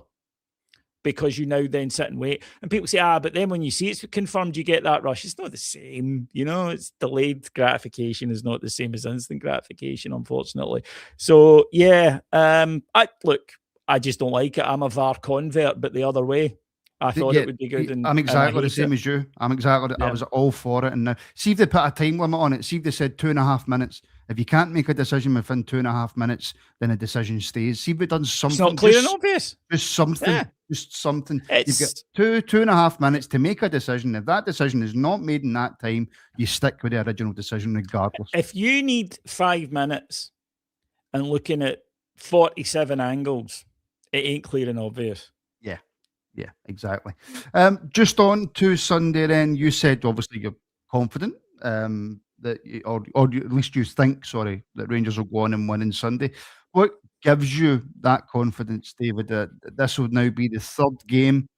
because you now then sit and wait. And people say, but then when you see it's confirmed, you get that rush. It's not the same. It's delayed gratification is not the same as instant gratification, unfortunately. So yeah, I just don't like it. I'm a VAR convert, but the other way. I thought it would be good. I'm exactly the same as you. I was all for it. And now, see if they put a time limit on it. See if they said 2.5 minutes. If you can't make a decision within 2.5 minutes, then a decision stays. See if they've done something. It's not clear and obvious. Just something. Yeah. Just something. You've got 2.5 minutes to make a decision. If that decision is not made in that time, you stick with the original decision regardless. If you need 5 minutes and looking at 47 angles, it ain't clear and obvious. Yeah, exactly. Just on to Sunday then, you said obviously you're confident that or at least you think, that Rangers will go on and win on Sunday. What gives you that confidence, David, that this will now be the third game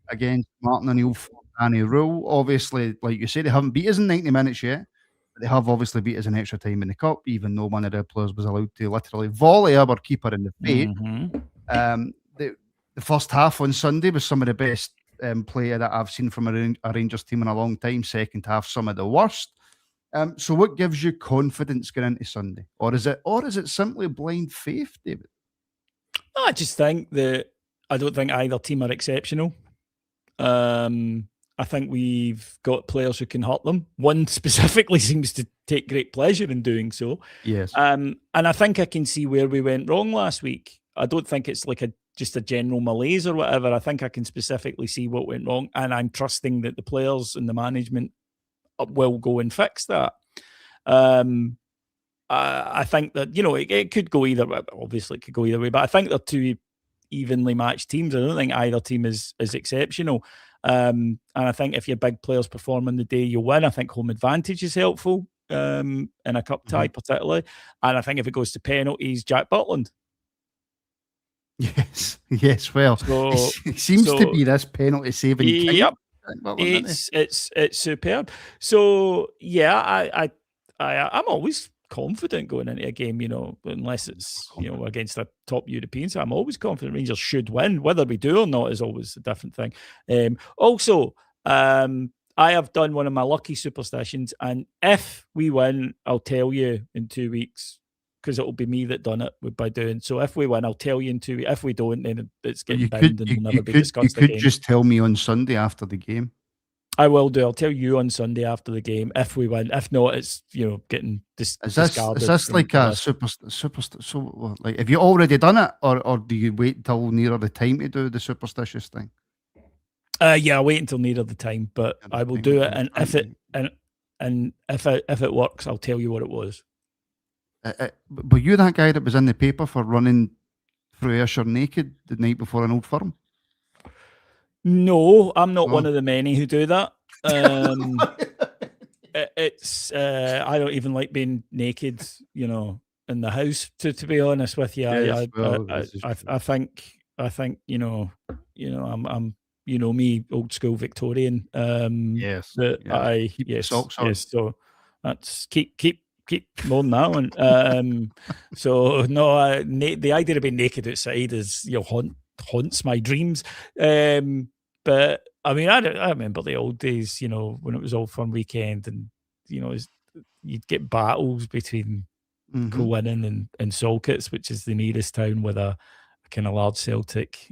against Martin O'Neill for Danny Rule? Obviously, like you said, they haven't beat us in 90 minutes yet, but they have obviously beat us in extra time in the Cup, even though one of their players was allowed to literally volley our keeper in the face. Mm-hmm. The first half on Sunday was some of the best play that I've seen from a Rangers team in a long time. Second half, some of the worst. So what gives you confidence going into Sunday? Or is it simply blind faith, David? I just think that I don't think either team are exceptional. I think we've got players who can hurt them. One specifically seems to take great pleasure in doing so. Yes. And I think I can see where we went wrong last week. I don't think it's like just a general malaise or whatever. I think I can specifically see what went wrong, and I'm trusting that the players and the management will go and fix that. I think that it could go either way. Obviously, it could go either way, but I think they're two evenly matched teams. I don't think either team is exceptional. And I think if your big players perform on the day you win, I think home advantage is helpful in a cup tie particularly. And I think if it goes to penalties, Jack Butland. Yes. Well, it seems to be this penalty saving. Yep, it's superb. So yeah, I'm always confident going into a game. Unless it's against a top European, so I'm always confident Rangers should win. Whether we do or not is always a different thing. Also, I have done one of my lucky superstitions, and if we win, I'll tell you in 2 weeks. Because it'll be me that done it by doing. So if we win, I'll tell you in 2 weeks. If we don't, then it's getting binned and will never be discussed again. You could just tell me on Sunday after the game. I will do. I'll tell you on Sunday after the game if we win. If not, it's getting discarded. Is this like a super? So like, have you already done it, or do you wait till nearer the time to do the superstitious thing? Yeah, I'll wait until nearer the time, but I will do it. And if it works, I'll tell you what it was. Were you that guy that was in the paper for running through Ayrshire naked the night before an Old Firm? No, I'm not one of the many who do that. It's I don't even like being naked, in the house. To be honest with you, yes, I think I'm me, old school Victorian. Yes. That keep socks on. Yes. So that's keep keep more than that one. So no, the idea of being naked outside is haunts my dreams. But I mean, I remember the old days, when it was all fun weekend, and you'd get battles between Coinning and Salkits, which is the nearest town with a kind of large Celtic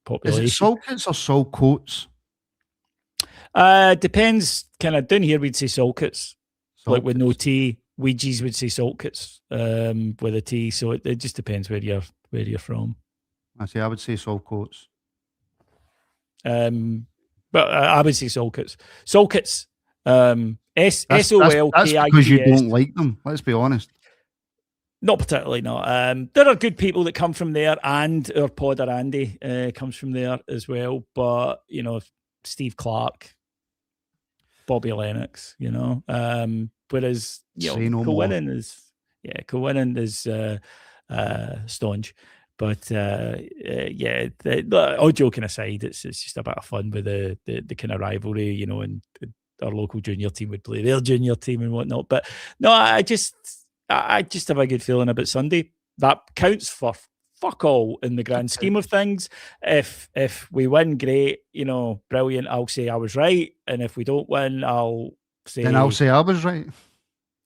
population. Is it Salkits or Salcoats? Depends. Kind of down here, we'd say Salkits, like with no T. Ouija's would say Salkits with a T. So it just depends where you're from. I would say Salcoats. But I would say Salkits. Salkits. SOLKITS. That's because you don't like them. Let's be honest. Not particularly, no. There are good people that come from there, and our podder Andy comes from there as well. But Steve Clark, Bobby Lennox, whereas Coinning is staunch. But all joking aside, it's just a bit of fun with the kind of rivalry, and our local junior team would play their junior team and whatnot. But no, I just have a good feeling about Sunday. That counts for fuck all in the grand scheme of things. If we win, great, brilliant. I'll say I was right, and if we don't win, I'll say I was right.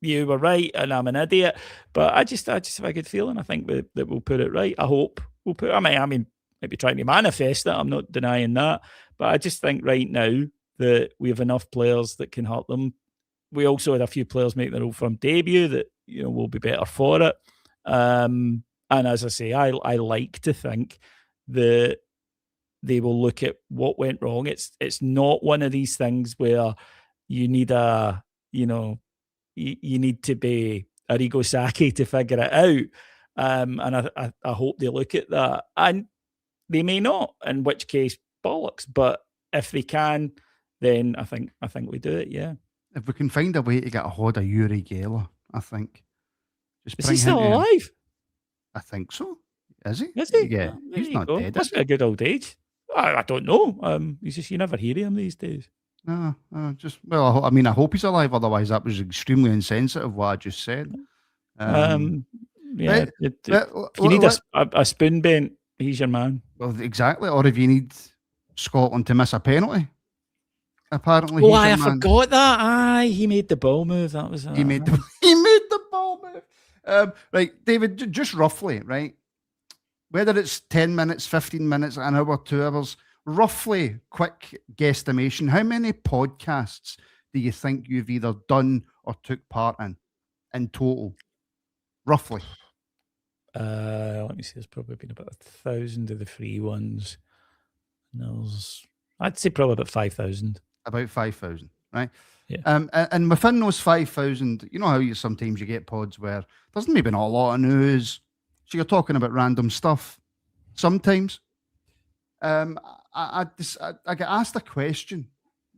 You were right, and I'm an idiot. But I just have a good feeling. I think that we'll put it right. I hope we'll put. I mean, maybe trying to manifest it. I'm not denying that, but I just think right now that we have enough players that can hurt them. We also had a few players make their Old Firm debut that will be better for it. And as I say, I like to think that they will look at what went wrong. It's not one of these things where you need you need to be Arrigo Sacchi to figure it out. And I hope they look at that. And they may not, in which case, bollocks. But if they can, then I think we do it, yeah. If we can find a way to get a hold of Uri Geller, I think. Is he still alive? I think so. Is he? Is he? Yeah. He's not dead. Must be a good old age. I don't know. You never hear him these days. No, I mean, I hope he's alive. Otherwise, that was extremely insensitive what I just said. Yeah. If you need a spoon bent, he's your man. Well, exactly. Or if you need Scotland to miss a penalty, apparently. Oh, I forgot that. Aye, he made the ball move. That was he made the ball move. Right, David, just roughly, right? Whether it's 10 minutes, 15 minutes, an hour, 2 hours, roughly, quick guesstimation. How many podcasts do you think you've either done or took part in total? Roughly. Let me see. There's probably been about 1,000 of the free ones. I'd say probably about 5,000. About 5,000, right? Yeah. And within those 5,000, you know how sometimes you get pods where there's maybe not a lot of news, so you're talking about random stuff. Sometimes, I get asked a question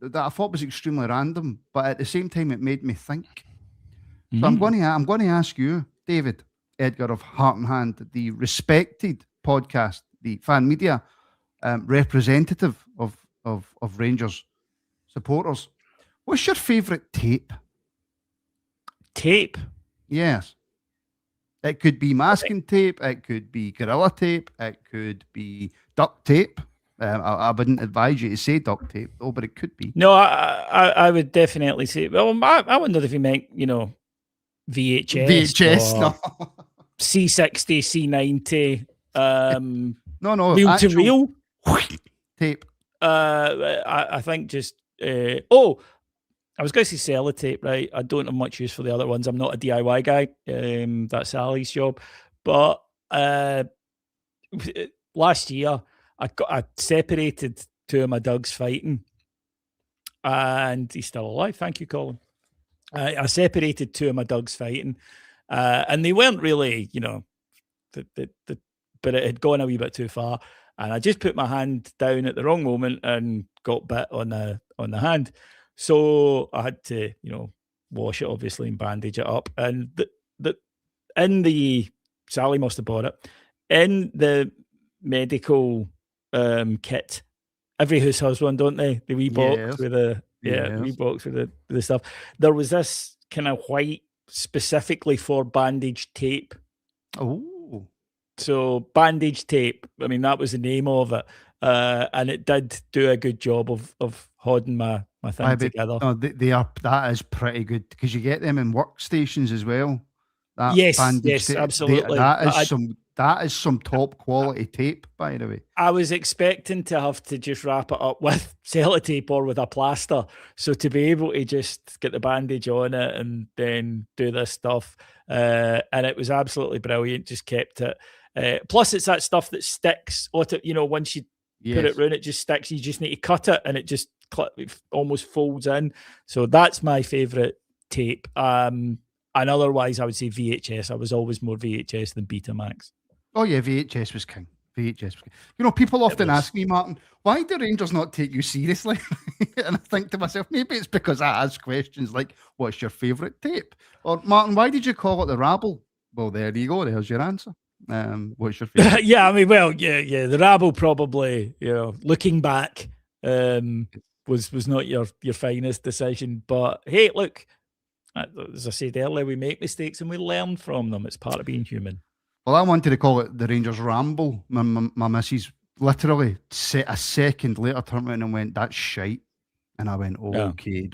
that I thought was extremely random, but at the same time it made me think. So I'm going to ask you, David, Edgar of Heart and Hand, the respected podcast, the fan media representative of Rangers supporters. What's your favourite tape? Tape? Yes. It could be masking tape. It could be gorilla tape. It could be duct tape. I wouldn't advise you to say duct tape, though, but it could be. No, I would definitely say. Well, I wonder if you meant, VHS. VHS, no. C60, C90. No. Reel to reel tape. I think just. I was going to say sellotape, right? I don't have much use for the other ones. I'm not a DIY guy. That's Ali's job. But last year, I separated 2 of my dogs fighting, and he's still alive. Thank you, Colin. I separated 2 of my dogs fighting, and they weren't really, but it had gone a wee bit too far, and I just put my hand down at the wrong moment and got bit on the hand. So I had to, wash it obviously and bandage it up. And Sally must have bought it in the medical kit. Every house has one, don't they? The wee box with the wee box with the stuff. There was this kind of white specifically for bandage tape. Oh. So bandage tape, I mean, that was the name of it. And it did do a good job of holding my thing together. No, they are. That is pretty good because you get them in workstations as well. That Yes, bandage tape, absolutely. that is some top quality tape, by the way. I was expecting to have to just wrap it up with sellotape or with a plaster. So to be able to just get the bandage on it and then do this stuff, and it was absolutely brilliant. Just kept it. Plus, it's that stuff that sticks. Once you put it round, it just sticks. You just need to cut it, and it just almost folds in. So that's my favourite tape. And otherwise, I would say VHS. I was always more VHS than Betamax. Oh yeah, VHS was king. VHS was king. You know, people often ask me, Martin, why do Rangers not take you seriously? And I think to myself, maybe it's because I ask questions like, what's your favourite tape? Or, Martin, why did you call it the Rabble? Well, there you go. There's your answer. What's your favourite? Yeah, I mean, the Rabble probably, looking back, was not your finest decision. But hey, look, as I said earlier, we make mistakes and we learn from them. It's part of being human. Well, I wanted to call it the Rangers Ramble. My missus literally a second later turned around and went, that's shite. And I went, okay.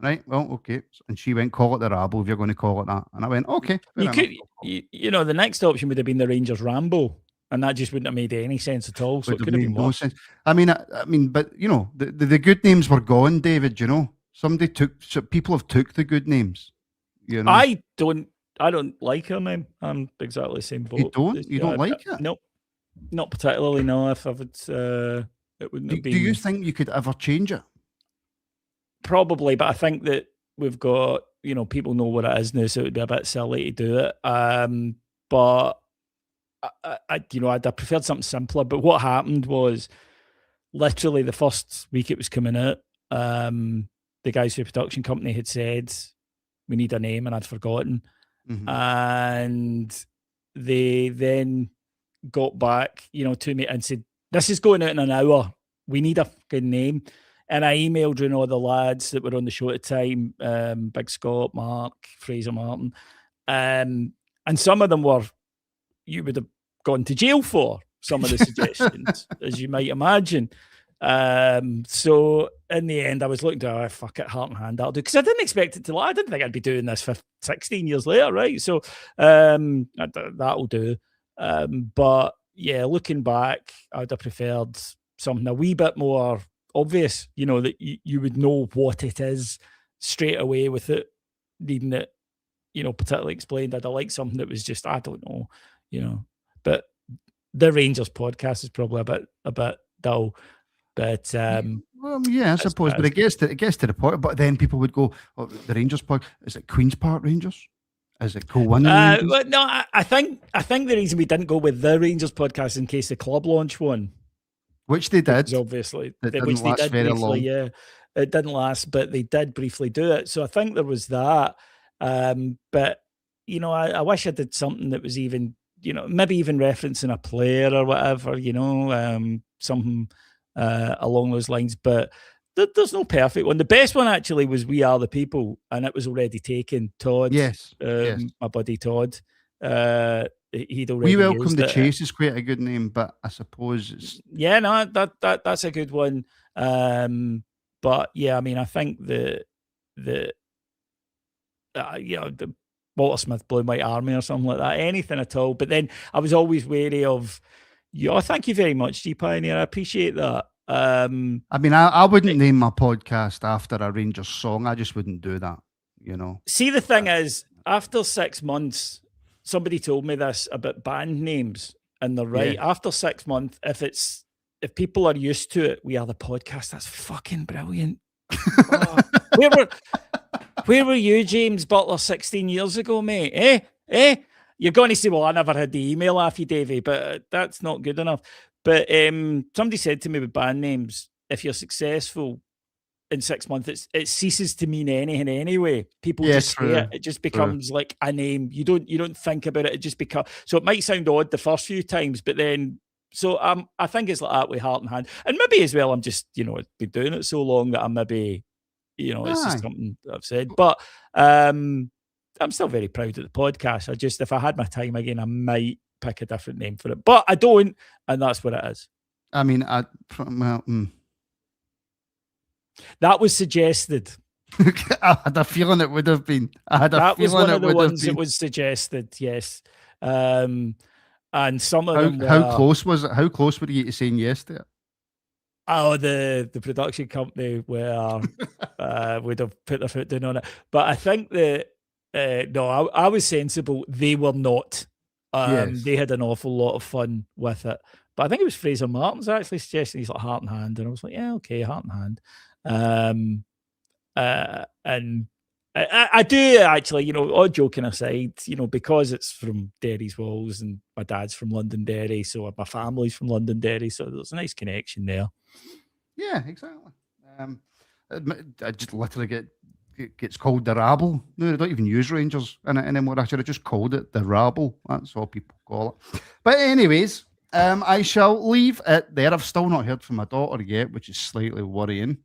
Right, well, okay. And she went, call it the Rabble if you're going to call it that. And I went, okay. The next option would have been the Rangers Ramble. And that just wouldn't have made any sense at all. So it could have been no sense. I mean, but the good names were gone, David. People have took the good names. I don't like her name. I'm exactly the same boat. You don't like it? No, not particularly. No, if I would, it wouldn't have been. Do you think you could ever change it? Probably, but I think that we've got people know what it is now, so it would be a bit silly to do it. But I'd have preferred something simpler. But what happened was, literally the first week it was coming out, the guys from the production company had said, we need a name, and I'd forgotten. Mm-hmm. And they then got back, to me and said, this is going out in an hour. We need a fucking name. And I emailed all the lads that were on the show at the time, Big Scott, Mark, Fraser Martin. And some of them you would have gone to jail for, some of the suggestions, as you might imagine. So in the end, I was looking to, fuck it, heart and hand, that'll do. Because I didn't expect it to I didn't think I'd be doing this for 16 years later, right? So that'll do. But yeah, looking back, I would have preferred something a wee bit more obvious, that you would know what it is straight away with it, needing it, particularly explained. I'd have liked something that was just, I don't know, But the Rangers podcast is probably a bit dull. But I suppose. But it gets to the point. But then people would go, the Rangers podcast, is it Queen's Park Rangers? Is it Co-Winning Rangers? Well, no, I think the reason we didn't go with the Rangers podcast in case the club launch one, which they did, obviously, which they did very briefly, long. Yeah, it didn't last, but they did briefly do it. So I think there was that. But I wish I did something that was even, maybe even referencing a player or whatever, something along those lines. But there's no perfect one. The best one actually was "We Are the People," and it was already taken. Todd, yes, my buddy Todd, he'd already. We Welcome used the it. Chase is quite a good name, but I suppose it's that's a good one. But yeah, I mean, I think the Walter Smith Blue White Army or something like that, anything at all. But then I was always wary of, thank you very much, G Pioneer. I appreciate that. I mean, I wouldn't name my podcast after a Rangers song. I just wouldn't do that, See, the thing is, after 6 months, somebody told me this about band names, and they're right. Yeah. After 6 months, if people are used to it, We Are the Podcast. That's fucking brilliant. Where were you, James Butler, 16 years ago, mate? You're going to say, well, I never had the email off you, Davey, but that's not good enough. But somebody said to me with band names, if you're successful in 6 months, it ceases to mean anything anyway. People just say it. It just becomes like a name. You don't think about it. It just becomes. So it might sound odd the first few times, but then. So I think it's like that with Heart and Hand, and maybe as well. I'm just I've been doing it so long that I'm maybe it's just something I've said. But I'm still very proud of the podcast. If I had my time again, I might pick a different name for it, but I don't, and that's what it is. I mean, that was suggested. I had a feeling it would have been. That was one of the ones that was suggested. Yes, and some of them. How close was it? How close were you to saying yes to it? Oh, the production company where would have put their foot down on it, but I think that no, I was sensible. They were not. Yes. They had an awful lot of fun with it, but I think it was Fraser Martin's actually suggesting he's like Heart and Hand, and I was like, yeah, okay, Heart and Hand. And I do actually, all joking aside, because it's from Derry's Walls and my dad's from Londonderry, so my family's from Londonderry, so there's a nice connection there. Yeah, exactly. I just literally gets called the Rabble. No, they don't even use Rangers in it anymore. I should have just called it the Rabble. That's all people call it. But anyways, I shall leave it there. I've still not heard from my daughter yet, which is slightly worrying.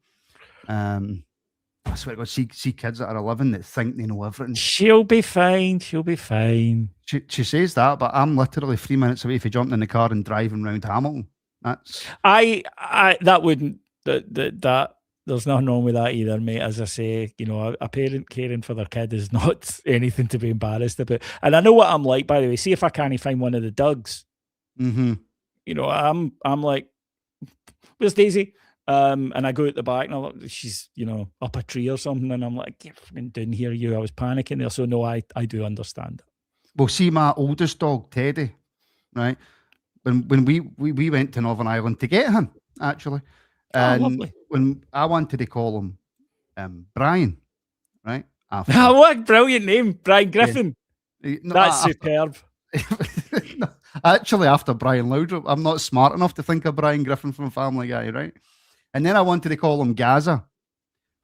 I swear to God, see kids that are 11 that think they know everything. She'll be fine. She'll be fine. She says that, but I'm literally 3 minutes away from jumping in the car and driving around Hamilton. That's that wouldn't that there's nothing wrong with that either, mate. As I say, a parent caring for their kid is not anything to be embarrassed about. And I know what I'm like, by the way. See if I can't find one of the Dougs. Mm-hmm. I'm like, where's Daisy? And I go at the back and I look, she's, up a tree or something, and I'm like, didn't hear you. I was panicking there. So no, I do understand. Well, see, my oldest dog, Teddy, right? When we went to Northern Ireland to get him, actually. And lovely. When I wanted to call him Brian, right? What a brilliant name, Brian Griffin. Yeah. That's superb. No, actually, after Brian Laudrup, I'm not smart enough to think of Brian Griffin from Family Guy, right? And then I wanted to call him Gaza,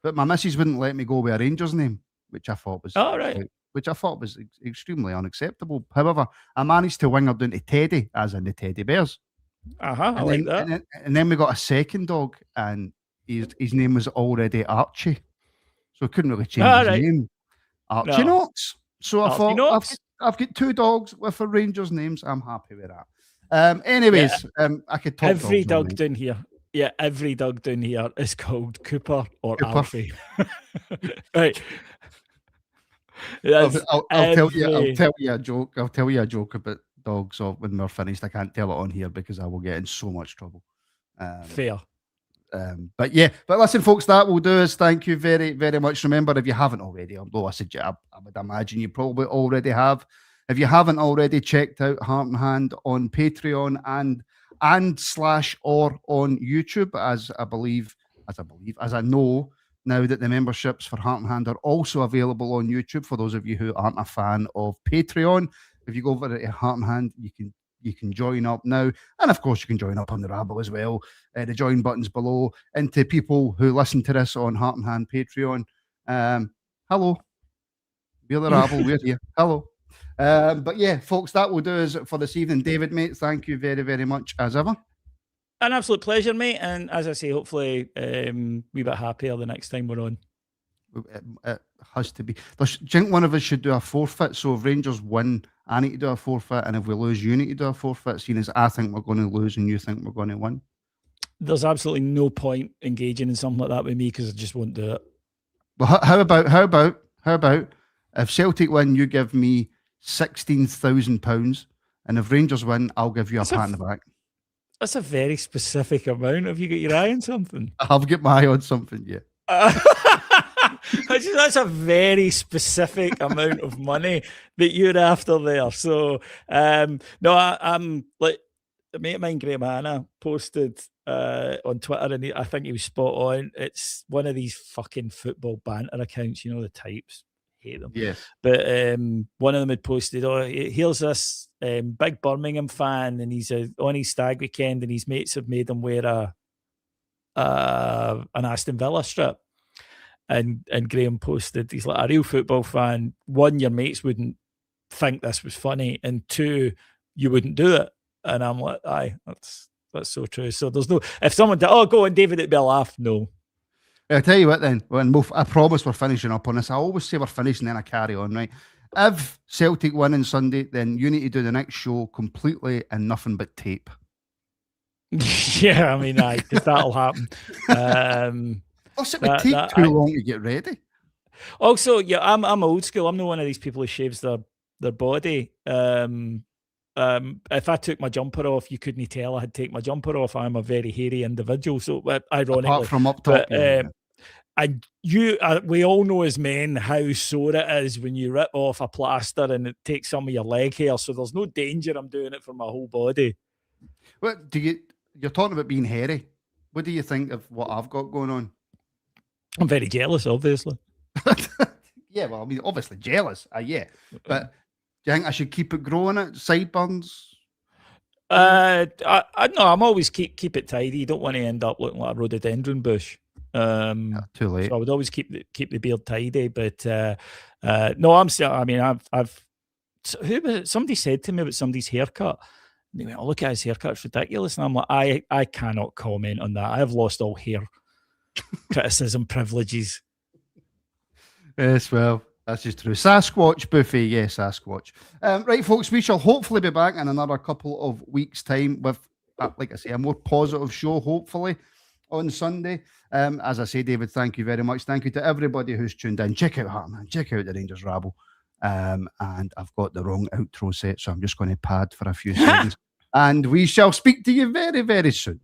but my missus wouldn't let me go with a Rangers name, which I thought was extremely unacceptable. However, I managed to wing her down to Teddy, as in the Teddy Bears. I like that. And then we got a second dog, and his name was already Archie, so I couldn't really change his name. Archie Knox. So I thought, I've got two dogs with a Rangers names. I'm happy with that. Anyways, I could talk every dog down here. Yeah, every dog down here is called Cooper or Alfie. Right. I'll tell you a joke. I'll tell you a joke about dogs when we're finished. I can't tell it on here because I will get in so much trouble. Fair. But listen, folks, that will do us. Thank you very, very much. Remember, if you haven't already, although I would imagine you probably already have. If you haven't already checked out Heart and Hand on Patreon and / or on YouTube, as I know now that the memberships for Heart and Hand are also available on YouTube. For those of you who aren't a fan of Patreon, if you go over to Heart and Hand, you can join up now, and of course you can join up on the Rabble as well. The join buttons below. And to people who listen to this on Heart and Hand Patreon, hello, we're the Rabble, we're here. Hello. But yeah, folks, that will do us for this evening. David, mate, thank you very, very much as ever. An absolute pleasure, mate. And as I say, hopefully we bit happier the next time we're on. It has to be. Do you think one of us should do a forfeit? So if Rangers win, I need to do a forfeit, and if we lose, you need to do a forfeit, seeing as I think we're going to lose and you think we're going to win. There's absolutely no point engaging in something like that with me because I just won't do it. Well, how about if Celtic win, you give me £16,000, and if Rangers win, I'll give you a pat in the back. That's a very specific amount. Have you got your eye on something? I've got my eye on something, yeah. That's a very specific amount of money that you're after there. So, no, I'm like a mate of mine, Graham Hanna, posted on Twitter, and I think he was spot on. It's one of these fucking football banter accounts, the types. Hate them. Yes. But one of them had posted, here's this big Birmingham fan, and he's on his stag weekend, and his mates have made him wear an Aston Villa strip. And Graham posted, he's like, a real football fan, one, your mates wouldn't think this was funny, and two, you wouldn't do it. And I'm like, aye, that's so true. So there's no, if someone did, go on, David, it'd be a laugh. No. I'll tell you what then, I promise we're finishing up on this. I always say we're finishing, then I carry on, right? If Celtic win on Sunday, then you need to do the next show completely and nothing but tape. Yeah, I mean, because that'll happen. Also, it would take too long to get ready. Also, yeah, I'm old school. I'm not one of these people who shaves their body. If I took my jumper off, you couldn't tell I had taken my jumper off. I'm a very hairy individual. So, ironically, apart from up top, and we all know as men how sore it is when you rip off a plaster and it takes some of your leg hair. So there's no danger I'm doing it for my whole body. What you're talking about being hairy? What do you think of what I've got going on? I'm very jealous, obviously. Yeah, well, I mean, obviously jealous. Yeah, but do you think I should keep it growing at sideburns? I no, I'm always keep it tidy. You don't want to end up looking like a rhododendron bush. Too late. So I would always keep the beard tidy. But no, I mean, somebody said to me about somebody's haircut. They went, "Oh, look at his haircut, it's ridiculous." And I'm like, I cannot comment on that. I have lost all hair criticism privileges. Yes, well, that's just true. Sasquatch buffet, yes, Sasquatch. Right, folks, we shall hopefully be back in another couple of weeks' time with, like I say, a more positive show, hopefully, on Sunday. As I say, David, thank you very much. Thank you to everybody who's tuned in. Check out Hartman, check out the Rangers Rabble. And I've got the wrong outro set, so I'm just going to pad for a few seconds. And we shall speak to you very, very soon.